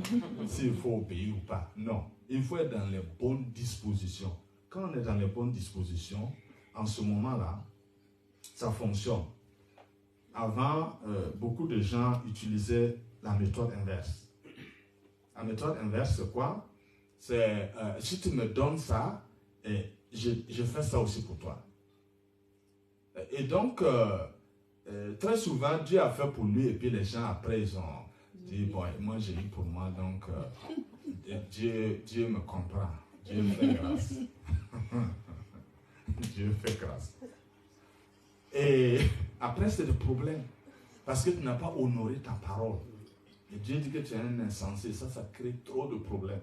s'il faut obéir ou pas. Non, il faut être dans les bonnes dispositions. Quand on est dans les bonnes dispositions, en ce moment-là, ça fonctionne. Avant, beaucoup de gens utilisaient la méthode inverse. La méthode inverse, c'est quoi? C'est si tu me donnes ça, je fais ça aussi pour toi. Et donc, très souvent, Dieu a fait pour lui, et puis les gens après, ils ont dit, bon, moi j'ai eu pour moi, donc Dieu me comprend. Dieu fait grâce. Dieu fait grâce. Et après, c'est le problème. Parce que tu n'as pas honoré ta parole. Et Dieu dit que tu es un insensé. Ça crée trop de problèmes.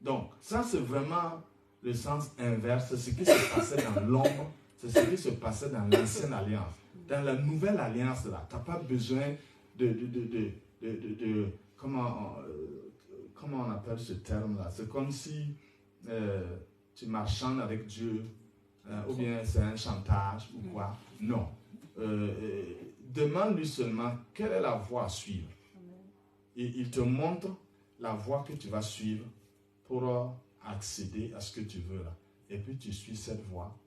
Donc, ça, c'est vraiment le sens inverse. C'est ce qui se passait dans l'ombre. C'est ce qui se passait dans l'ancienne alliance. Dans la nouvelle alliance, là, tu n'as pas besoin comment on appelle ce terme-là? C'est comme si tu marchandes avec Dieu. Ou bien c'est un chantage ou quoi. Non. Demande-lui seulement quelle est la voie à suivre. Et il te montre la voie que tu vas suivre pour accéder à ce que tu veux là. Et puis tu suis cette voie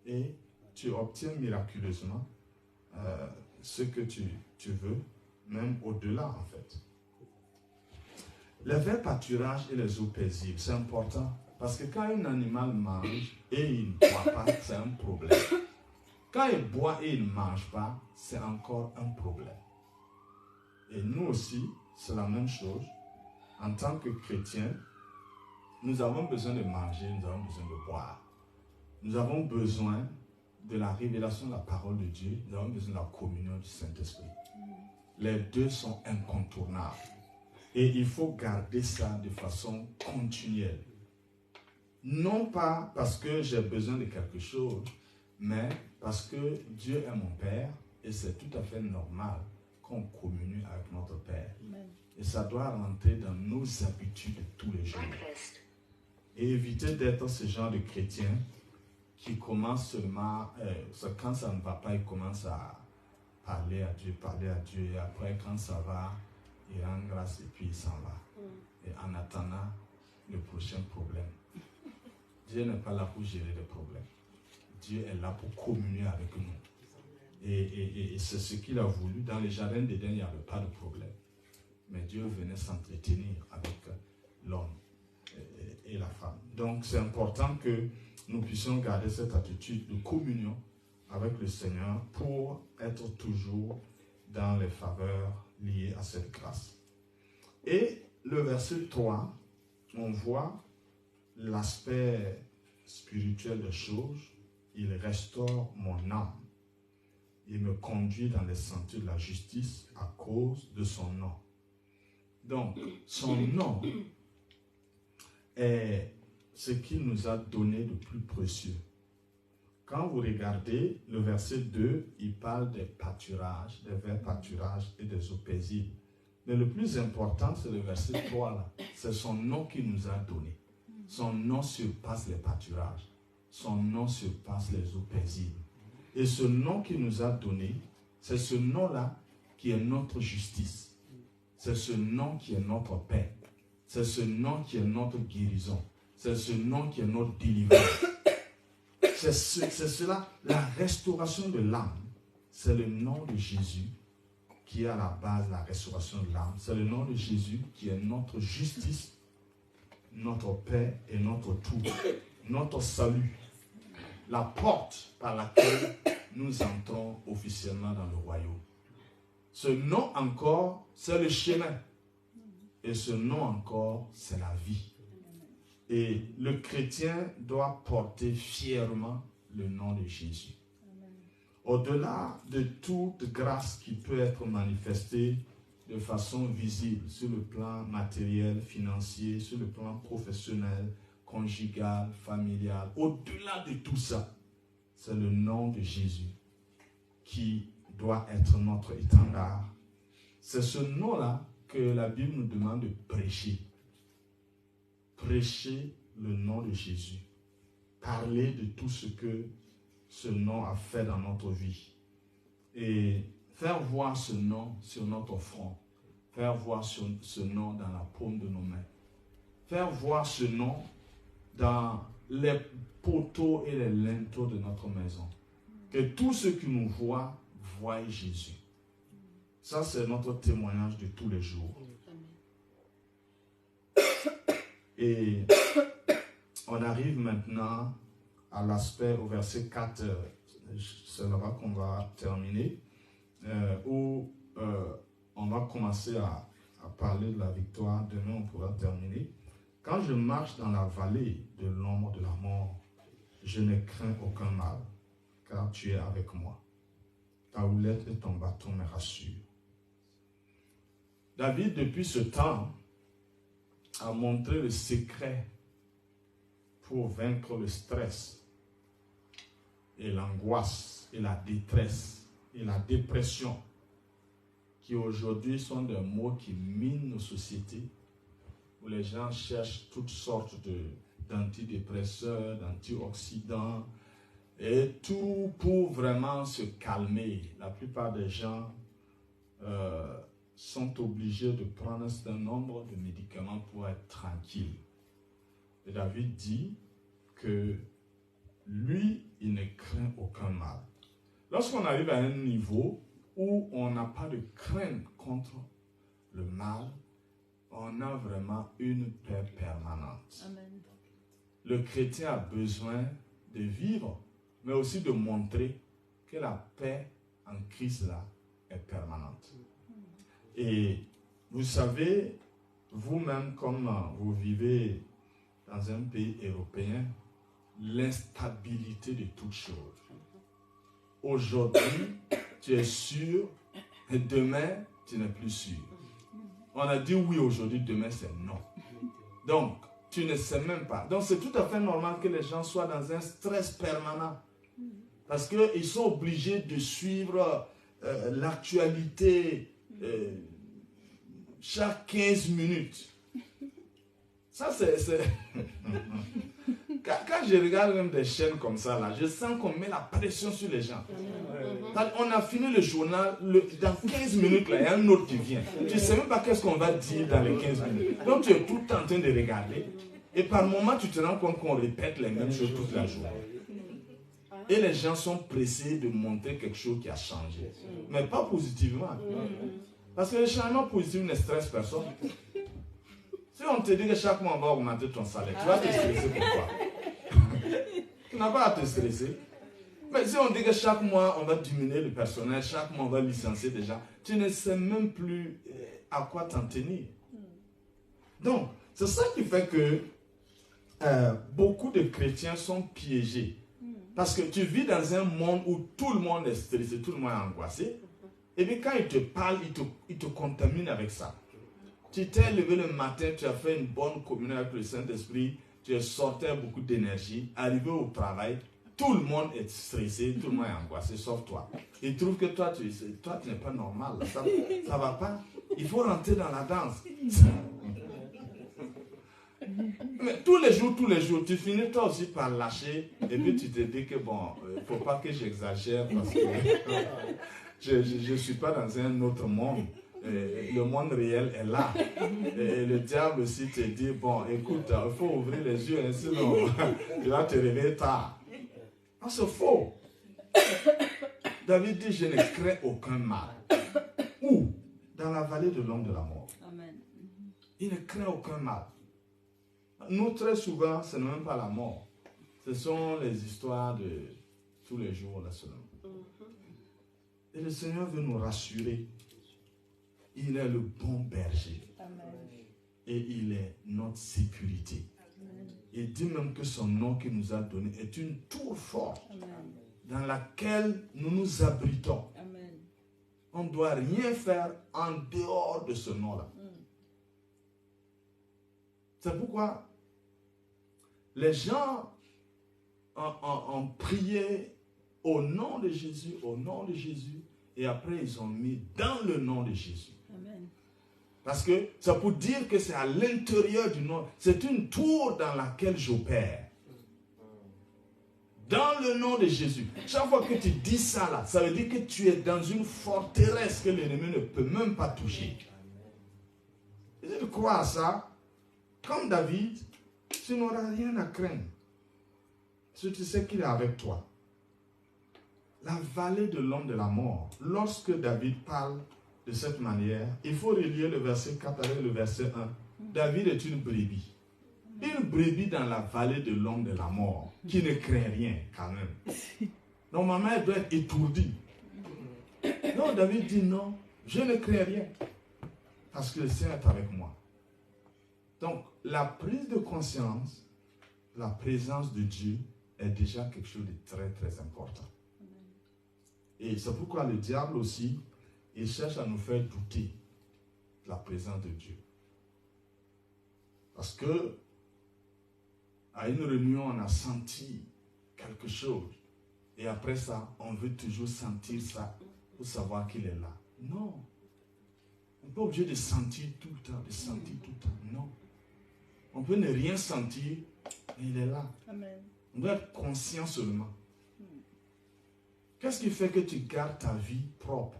et tu obtiens miraculeusement ce que tu veux, même au-delà en fait. Les verts pâturages et les eaux paisibles, c'est important. Parce que quand un animal mange et il ne boit pas, c'est un problème. Quand il boit et il ne mange pas, c'est encore un problème. Et nous aussi, c'est la même chose. En tant que chrétiens, nous avons besoin de manger, nous avons besoin de boire. Nous avons besoin de la révélation de la parole de Dieu, nous avons besoin de la communion du Saint-Esprit. Les deux sont incontournables. Et il faut garder ça de façon continuelle. Non pas parce que j'ai besoin de quelque chose, mais parce que Dieu est mon Père et c'est tout à fait normal qu'on communie avec notre Père. Amen. Et ça doit rentrer dans nos habitudes de tous les jours. Et éviter d'être ce genre de chrétien qui commence seulement, quand ça ne va pas, il commence à parler à Dieu, et après quand ça va, il rend grâce et puis il s'en va. Et en attendant le prochain problème. Dieu n'est pas là pour gérer les problèmes. Dieu est là pour communier avec nous. Et c'est ce qu'il a voulu. Dans les jardins d'Éden, il n'y avait pas de problème. Mais Dieu venait s'entretenir avec l'homme et la femme. Donc c'est important que nous puissions garder cette attitude de communion avec le Seigneur pour être toujours dans les faveurs liées à cette grâce. Et le verset 3, on voit l'aspect spirituel des choses. Il restaure mon âme. Il me conduit dans les sentiers de la justice à cause de son nom. Donc, son nom est ce qu'il nous a donné de plus précieux. Quand vous regardez le verset 2, il parle des pâturages, des verts pâturages et des eaux paisibles. Mais le plus important, c'est le verset 3 là. C'est son nom qu'il nous a donné. Son nom surpasse les pâturages. Son nom surpasse les eaux paisibles. Et ce nom qu'il nous a donné, c'est ce nom-là qui est notre justice. C'est ce nom qui est notre paix. C'est ce nom qui est notre guérison. C'est ce nom qui est notre délivrance. C'est cela, la restauration de l'âme. C'est le nom de Jésus qui est à la base de la restauration de l'âme. C'est le nom de Jésus qui est notre justice, notre paix et notre tout, notre salut. La porte par laquelle nous entrons officiellement dans le royaume. Ce nom encore, c'est le chemin. Et ce nom encore, c'est la vie. Et le chrétien doit porter fièrement le nom de Jésus. Au-delà de toute grâce qui peut être manifestée de façon visible sur le plan matériel, financier, sur le plan professionnel, conjugal, familial, au-delà de tout ça, c'est le nom de Jésus qui doit être notre étendard. C'est ce nom-là que la Bible nous demande de prêcher. Prêcher le nom de Jésus. Parler de tout ce que ce nom a fait dans notre vie. Et faire voir ce nom sur notre front. Faire voir ce nom dans la paume de nos mains. Faire voir ce nom dans les poteaux et les linteaux de notre maison. Que tous ceux qui nous voient Jésus. Ça, c'est notre témoignage de tous les jours. Et on arrive maintenant à l'aspect, au verset 4, c'est là-bas qu'on va terminer, où on va commencer à parler de la victoire. Demain, on pourra terminer. Quand je marche dans la vallée de l'ombre de la mort, je ne crains aucun mal, car tu es avec moi. Ta houlette et ton bâton me rassurent. David, depuis ce temps, a montré le secret pour vaincre le stress et l'angoisse et la détresse et la dépression, qui aujourd'hui sont des mots qui minent nos sociétés, où les gens cherchent toutes sortes d'antidépresseurs, d'antioxydants, et tout pour vraiment se calmer. La plupart des gens sont obligés de prendre un certain nombre de médicaments pour être tranquilles. Et David dit que lui, il ne craint aucun mal. Lorsqu'on arrive à un niveau où on n'a pas de crainte contre le mal, on a vraiment une paix permanente. Amen. Le chrétien a besoin de vivre, mais aussi de montrer que la paix en Christ là est permanente. Et vous savez, vous-même, comme vous vivez dans un pays européen, l'instabilité de toutes choses. Aujourd'hui, tu es sûr, et demain, tu n'es plus sûr. On a dit oui aujourd'hui, demain c'est non. Donc, tu ne sais même pas. Donc, c'est tout à fait normal que les gens soient dans un stress permanent. Parce qu'ils sont obligés de suivre l'actualité chaque 15 minutes. Ça, c'est... Quand je regarde même des chaînes comme ça, là, je sens qu'on met la pression sur les gens. On a fini le journal, dans 15 minutes, là, il y a un autre qui vient. Tu ne sais même pas qu'est-ce qu'on va dire dans les 15 minutes. Donc, tu es tout le temps en train de regarder. Et par moment, tu te rends compte qu'on répète les mêmes choses toute la journée. Et les gens sont pressés de montrer quelque chose qui a changé. Mais pas positivement. Parce que le changement positif ne stresse personne. Si on te dit que chaque mois on va augmenter ton salaire, tu vas te stresser pourquoi? Tu n'as pas à te stresser. Mais si on dit que chaque mois on va diminuer le personnel, chaque mois on va licencier des gens, tu ne sais même plus à quoi t'en tenir. Donc, c'est ça qui fait que beaucoup de chrétiens sont piégés. Parce que tu vis dans un monde où tout le monde est stressé, tout le monde est angoissé. Et puis quand ils te parlent, ils te contaminent avec ça. Tu t'es levé le matin, tu as fait une bonne communion avec le Saint-Esprit, tu es sorti avec beaucoup d'énergie, arrivé au travail, tout le monde est stressé, tout le monde est angoissé, sauf toi. Ils trouvent que toi, tu n'es pas normal. Ça ne va pas. Il faut rentrer dans la danse. Mais tous les jours, tu finis toi aussi par lâcher, et puis tu te dis que bon, il ne faut pas que j'exagère parce que je ne suis pas dans un autre monde. Le monde réel est là. Et le diable aussi te dit, bon, écoute, il faut ouvrir les yeux, sinon tu vas te réveiller tard. Non, c'est faux. David dit, je ne crains aucun mal. Où? Dans la vallée de l'ombre de la mort. Amen. Il ne craint aucun mal. Nous, très souvent, ce n'est même pas la mort. Ce sont les histoires de tous les jours là seulement. Et le Seigneur veut nous rassurer Il est le bon berger. Amen. Et il est notre sécurité. Amen. Il dit même que son nom qu'il nous a donné est une tour forte Amen. dans laquelle nous nous abritons. Amen. On ne doit rien faire en dehors de ce nom-là. C'est pourquoi les gens ont prié au nom de Jésus, et après ils ont mis dans le nom de Jésus. Amen. Parce que c'est pour dire que c'est à l'intérieur du nom. C'est une tour dans laquelle j'opère. Dans le nom de Jésus. Chaque fois que tu dis ça là, ça veut dire que tu es dans une forteresse que l'ennemi ne peut même pas toucher. Et si tu crois à ça, comme David, tu n'auras rien à craindre. Si tu sais qu'il est avec toi. La vallée de l'homme de la mort. Lorsque David parle de cette manière, il faut relier le verset 4 avec le verset 1. David est une brebis. Une brebis dans la vallée de l'homme de la mort, qui ne craint rien quand même. Normalement, elle doit être étourdie. Non, David dit non, je ne crains rien. Parce que le Seigneur est avec moi. Donc, la prise de conscience, la présence de Dieu est déjà quelque chose de très, très important. Et c'est pourquoi le diable aussi, il cherche à nous faire douter de la présence de Dieu. Parce que, à une réunion, on a senti quelque chose. Et après ça, on veut toujours sentir ça pour savoir qu'il est là. Non. On n'est pas obligé de sentir tout le temps, Non. On peut ne rien sentir, mais il est là. Amen. On doit être conscient seulement. Qu'est-ce qui fait que tu gardes ta vie propre?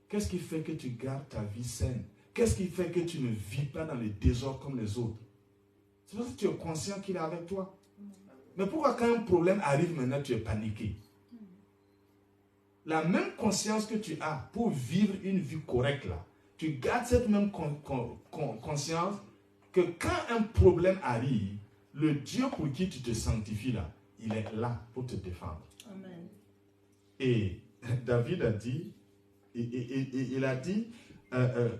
Qu'est-ce qui fait que tu gardes ta vie saine? Qu'est-ce qui fait que tu ne vis pas dans les désordres comme les autres? C'est parce que tu es conscient qu'il est avec toi. Mais pourquoi quand un problème arrive maintenant, tu es paniqué? La même conscience que tu as pour vivre une vie correcte là, tu gardes cette même conscience que quand un problème arrive, le Dieu pour qui tu te sanctifies là, il est là pour te défendre. Amen. Et David a dit, il a dit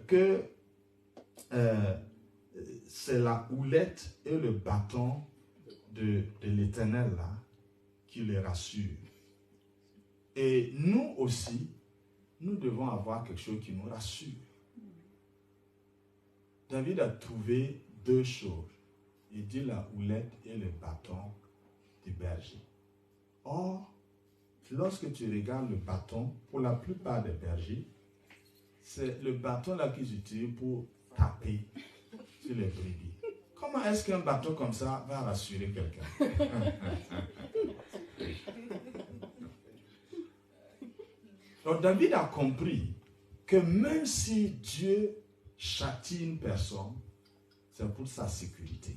que c'est la houlette et le bâton de l'Éternel là qui les rassure. Et nous aussi, nous devons avoir quelque chose qui nous rassure. David a trouvé deux choses. Il dit la houlette et le bâton du berger. Or, lorsque tu regardes le bâton, pour la plupart des bergers, c'est le bâton là qu'ils utilisent pour taper sur les brebis. Comment est-ce qu'un bâton comme ça va rassurer quelqu'un? Donc David a compris que même si Dieu châtie une personne, c'est pour sa sécurité.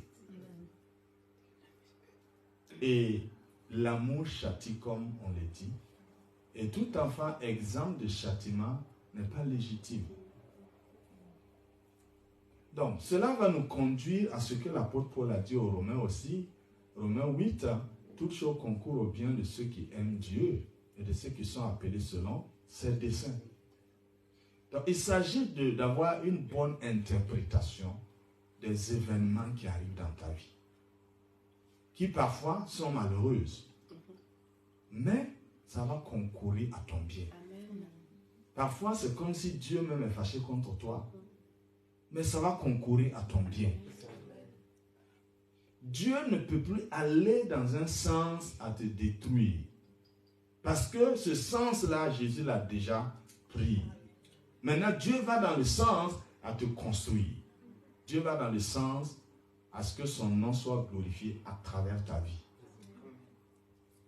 Et l'amour châtie comme on le dit. Et tout enfant exempt de châtiment n'est pas légitime. Donc, cela va nous conduire à ce que l'apôtre Paul a dit aux Romains aussi. Romains 8, toute chose concourt au bien de ceux qui aiment Dieu et de ceux qui sont appelés selon ses desseins. Donc, il s'agit d'avoir une bonne interprétation des événements qui arrivent dans ta vie, qui parfois sont malheureuses. Mais ça va concourir à ton bien. Amen. Parfois, c'est comme si Dieu même est fâché contre toi. Mais ça va concourir à ton bien. Dieu ne peut plus aller dans un sens à te détruire. Parce que ce sens-là, Jésus l'a déjà pris. Maintenant, Dieu va dans le sens à te construire. Dieu va dans le sens à ce que son nom soit glorifié à travers ta vie.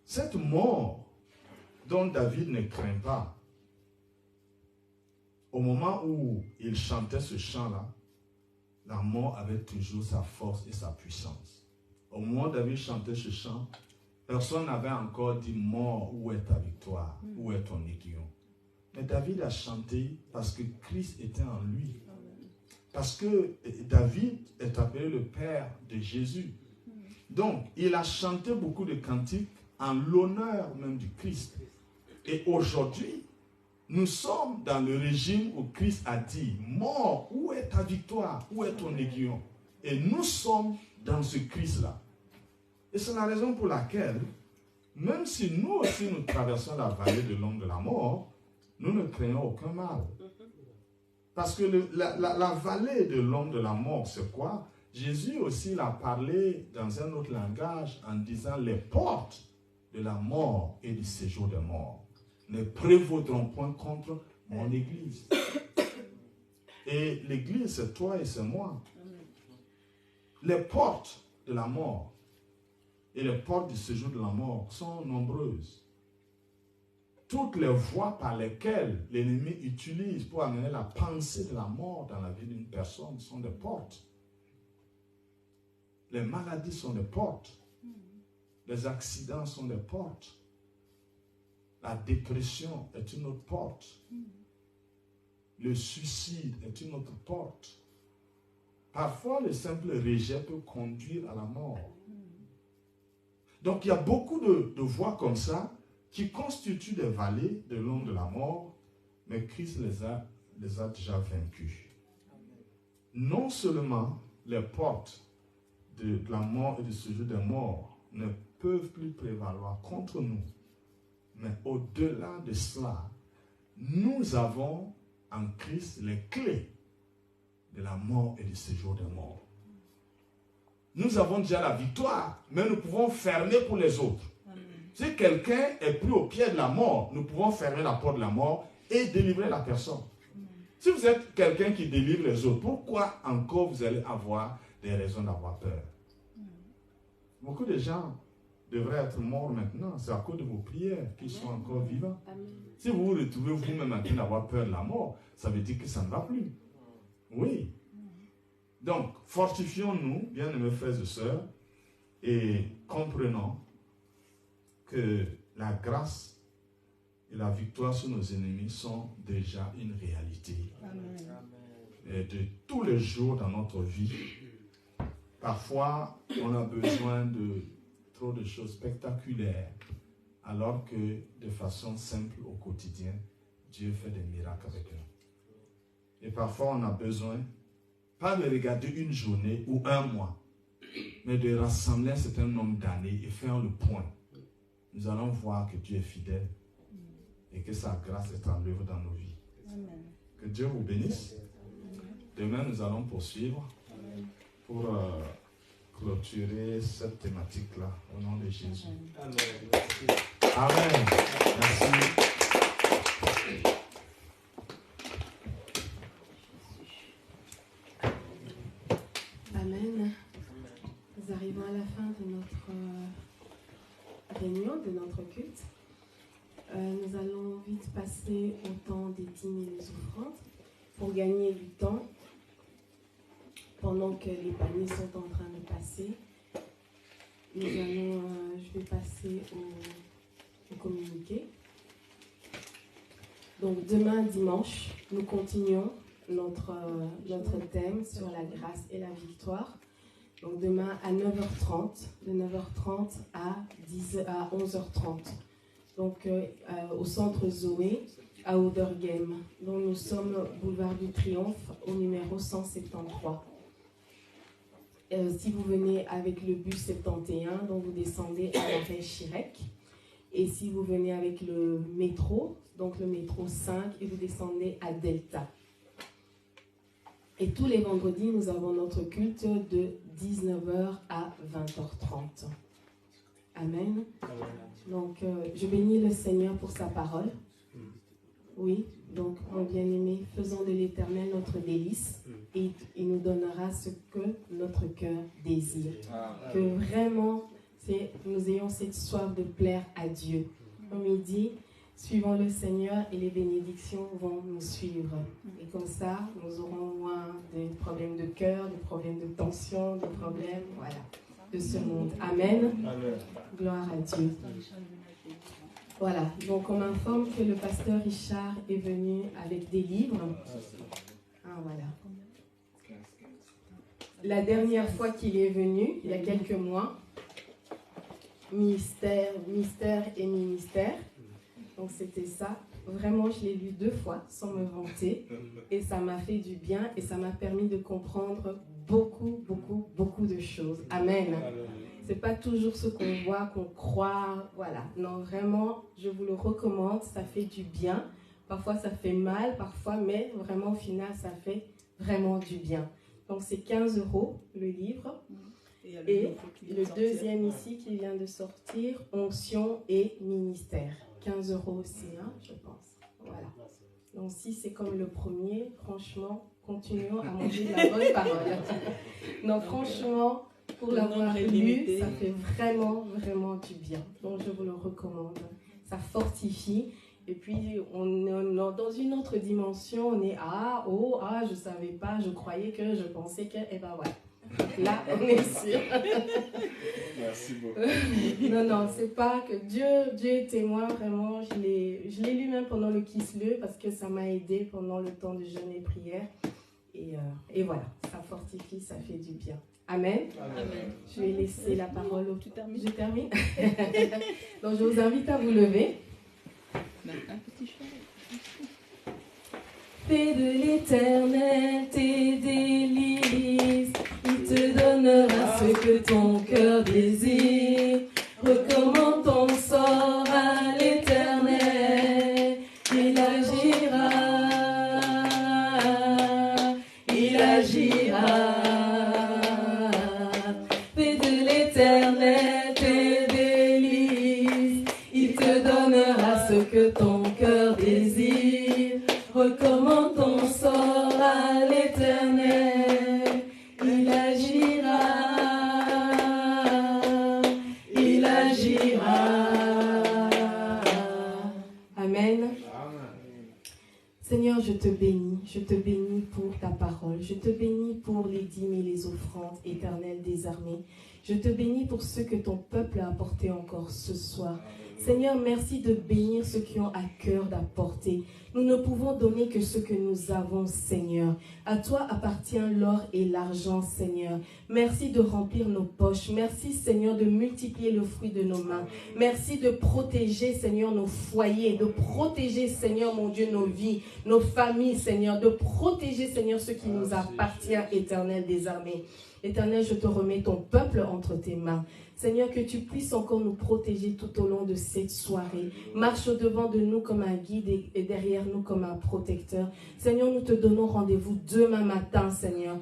Cette mort dont David ne craint pas, au moment où il chantait ce chant-là, la mort avait toujours sa force et sa puissance. Au moment où David chantait ce chant, personne n'avait encore dit « Mort, où est ta victoire? Où est ton aiguillon ?» Mais David a chanté parce que Christ était en lui. Parce que David est appelé le père de Jésus. Donc, il a chanté beaucoup de cantiques en l'honneur même du Christ. Et aujourd'hui, Nous sommes dans le régime où Christ a dit, mort, où est ta victoire? Où est ton aiguillon? Et nous sommes dans ce Christ-là. Et c'est la raison pour laquelle, même si nous aussi nous traversons la vallée de l'ombre de la mort, nous ne craignons aucun mal. Parce que la vallée de l'ombre de la mort, c'est quoi? Jésus aussi l'a parlé dans un autre langage en disant les portes de la mort et du séjour des morts ne prévaudront point contre mon église. Et l'église, c'est toi et c'est moi. Les portes de la mort et les portes du séjour de la mort sont nombreuses. Toutes les voies par lesquelles l'ennemi utilise pour amener la pensée de la mort dans la vie d'une personne sont des portes. Les maladies sont des portes. Les accidents sont des portes. La dépression est une autre porte. Le suicide est une autre porte. Parfois, le simple rejet peut conduire à la mort. Donc, il y a beaucoup de voies comme ça qui constituent des vallées de l'ombre de la mort, mais Christ les a déjà vaincus. Non seulement les portes de la mort et du séjour des morts ne peuvent plus prévaloir contre nous, mais au-delà de cela, nous avons en Christ les clés de la mort et du séjour des morts. Nous avons déjà la victoire, mais nous pouvons fermer pour les autres. Si quelqu'un est pris au pied de la mort, nous pouvons fermer la porte de la mort et délivrer la personne. Si vous êtes quelqu'un qui délivre les autres, pourquoi encore vous allez avoir des raisons d'avoir peur? Beaucoup de gens devraient être morts maintenant. C'est à cause de vos prières qu'ils sont encore vivants. Si vous vous retrouvez vous-même en train d'avoir peur de la mort, ça veut dire que ça ne va plus. Oui. Donc, fortifions-nous, bien-aimés frères et sœurs, et comprenons que la grâce et la victoire sur nos ennemis sont déjà une réalité. Amen. Et de tous les jours dans notre vie. Parfois, on a besoin de trop de choses spectaculaires, alors que de façon simple au quotidien, Dieu fait des miracles avec nous. Et parfois, on a besoin, pas de regarder une journée ou un mois, mais de rassembler un certain nombre d'années et faire le point. Nous allons voir que Dieu est fidèle et que sa grâce est en œuvre dans nos vies. Amen. Que Dieu vous bénisse. Demain, nous allons poursuivre pour clôturer cette thématique-là au nom de Jésus. Amen. Amen. Merci. Amen. Nous arrivons à la fin de notre réunion, de notre culte. Nous allons vite passer au temps des dîmes et des offrandes pour gagner du temps pendant que les paniers sont en train de passer. Je vais passer au communiqué. Donc demain dimanche, nous continuons notre thème sur la grâce et la victoire. Donc demain à 9h30, de 9h30 à 11h30. Donc au centre Zoé, à Ouderghem. Donc nous sommes boulevard du Triomphe au numéro 173. Si vous venez avec le bus 71, donc vous descendez à l'arrêt Chirec. Et si vous venez avec le métro, donc le métro 5, et vous descendez à Delta. Et tous les vendredis, nous avons notre culte de 19h à 20h30. Amen. Donc, je bénis le Seigneur pour sa parole. Oui, donc, mon bien-aimé, faisons de l'Éternel notre délice et il nous donnera ce que notre cœur désire. Que vraiment, nous ayons cette soif de plaire à Dieu. Comme il dit, suivons le Seigneur et les bénédictions vont nous suivre. Et comme ça, nous aurons moins de problèmes de cœur, de problèmes de tension, de problèmes, voilà, de ce monde. Amen. Amen. Gloire à Dieu. Voilà, donc on m'informe que le pasteur Richard est venu avec des livres. Ah, voilà. La dernière fois qu'il est venu, il y a quelques mois, mystère et ministère. Donc c'était ça. Vraiment, je l'ai lu 2 fois sans me vanter. Et ça m'a fait du bien et ça m'a permis de comprendre beaucoup de choses. Amen. C'est pas toujours ce qu'on voit, qu'on croit. Voilà. Non, vraiment, je vous le recommande. Ça fait du bien. Parfois, ça fait mal, parfois, mais vraiment, au final, ça fait vraiment du bien. Donc, c'est 15 € le livre. Et le deuxième ici qui vient de sortir, Onction et Ministère. 15 € aussi, hein, je pense. Voilà. Donc, si c'est comme le premier, franchement, continuons à manger de la bonne parole. Donc, franchement, pour l'avoir lu, ça fait vraiment du bien. Donc, je vous le recommande. Ça fortifie. Et puis, on est dans une autre dimension. On est, je ne savais pas, je croyais que, je pensais que, et ben voilà. Là, on est sûr. Merci beaucoup. Non, c'est pas que Dieu est témoin, vraiment. Je l'ai lu même pendant le Kiss-Le parce que ça m'a aidé pendant le temps de jeûne et prière. Et voilà, ça fortifie, ça fait du bien. Amen. Amen. Je vais laisser la parole au... Tu termines. Je termine. Donc, je vous invite à vous lever. Un petit chant. Paix de l'Éternel, tes délices, il te donnera ce que ton cœur désire. Recommande ton sort à l'Éternel, il agira, il agira. Paix de l'Éternel, tes délices, il te donnera ce que ton cœur désire. Recommande ton sort à l'Éternel, il agira, il agira. Amen. Seigneur, je te bénis pour ta parole, je te bénis pour les dîmes et les offrandes, Éternel des armées. Je te bénis pour ce que ton peuple a apporté encore ce soir. Seigneur, merci de bénir ceux qui ont à cœur d'apporter. Nous ne pouvons donner que ce que nous avons, Seigneur. À toi appartient l'or et l'argent, Seigneur. Merci de remplir nos poches. Merci, Seigneur, de multiplier le fruit de nos mains. Merci de protéger, Seigneur, nos foyers, de protéger, Seigneur, mon Dieu, nos vies, nos familles, Seigneur, de protéger, Seigneur, ce qui nous appartient, Éternel des armées. Éternel, je te remets ton peuple entre tes mains. Seigneur, que tu puisses encore nous protéger tout au long de cette soirée. Marche au-devant de nous comme un guide et derrière nous comme un protecteur. Seigneur, nous te donnons rendez-vous demain matin, Seigneur,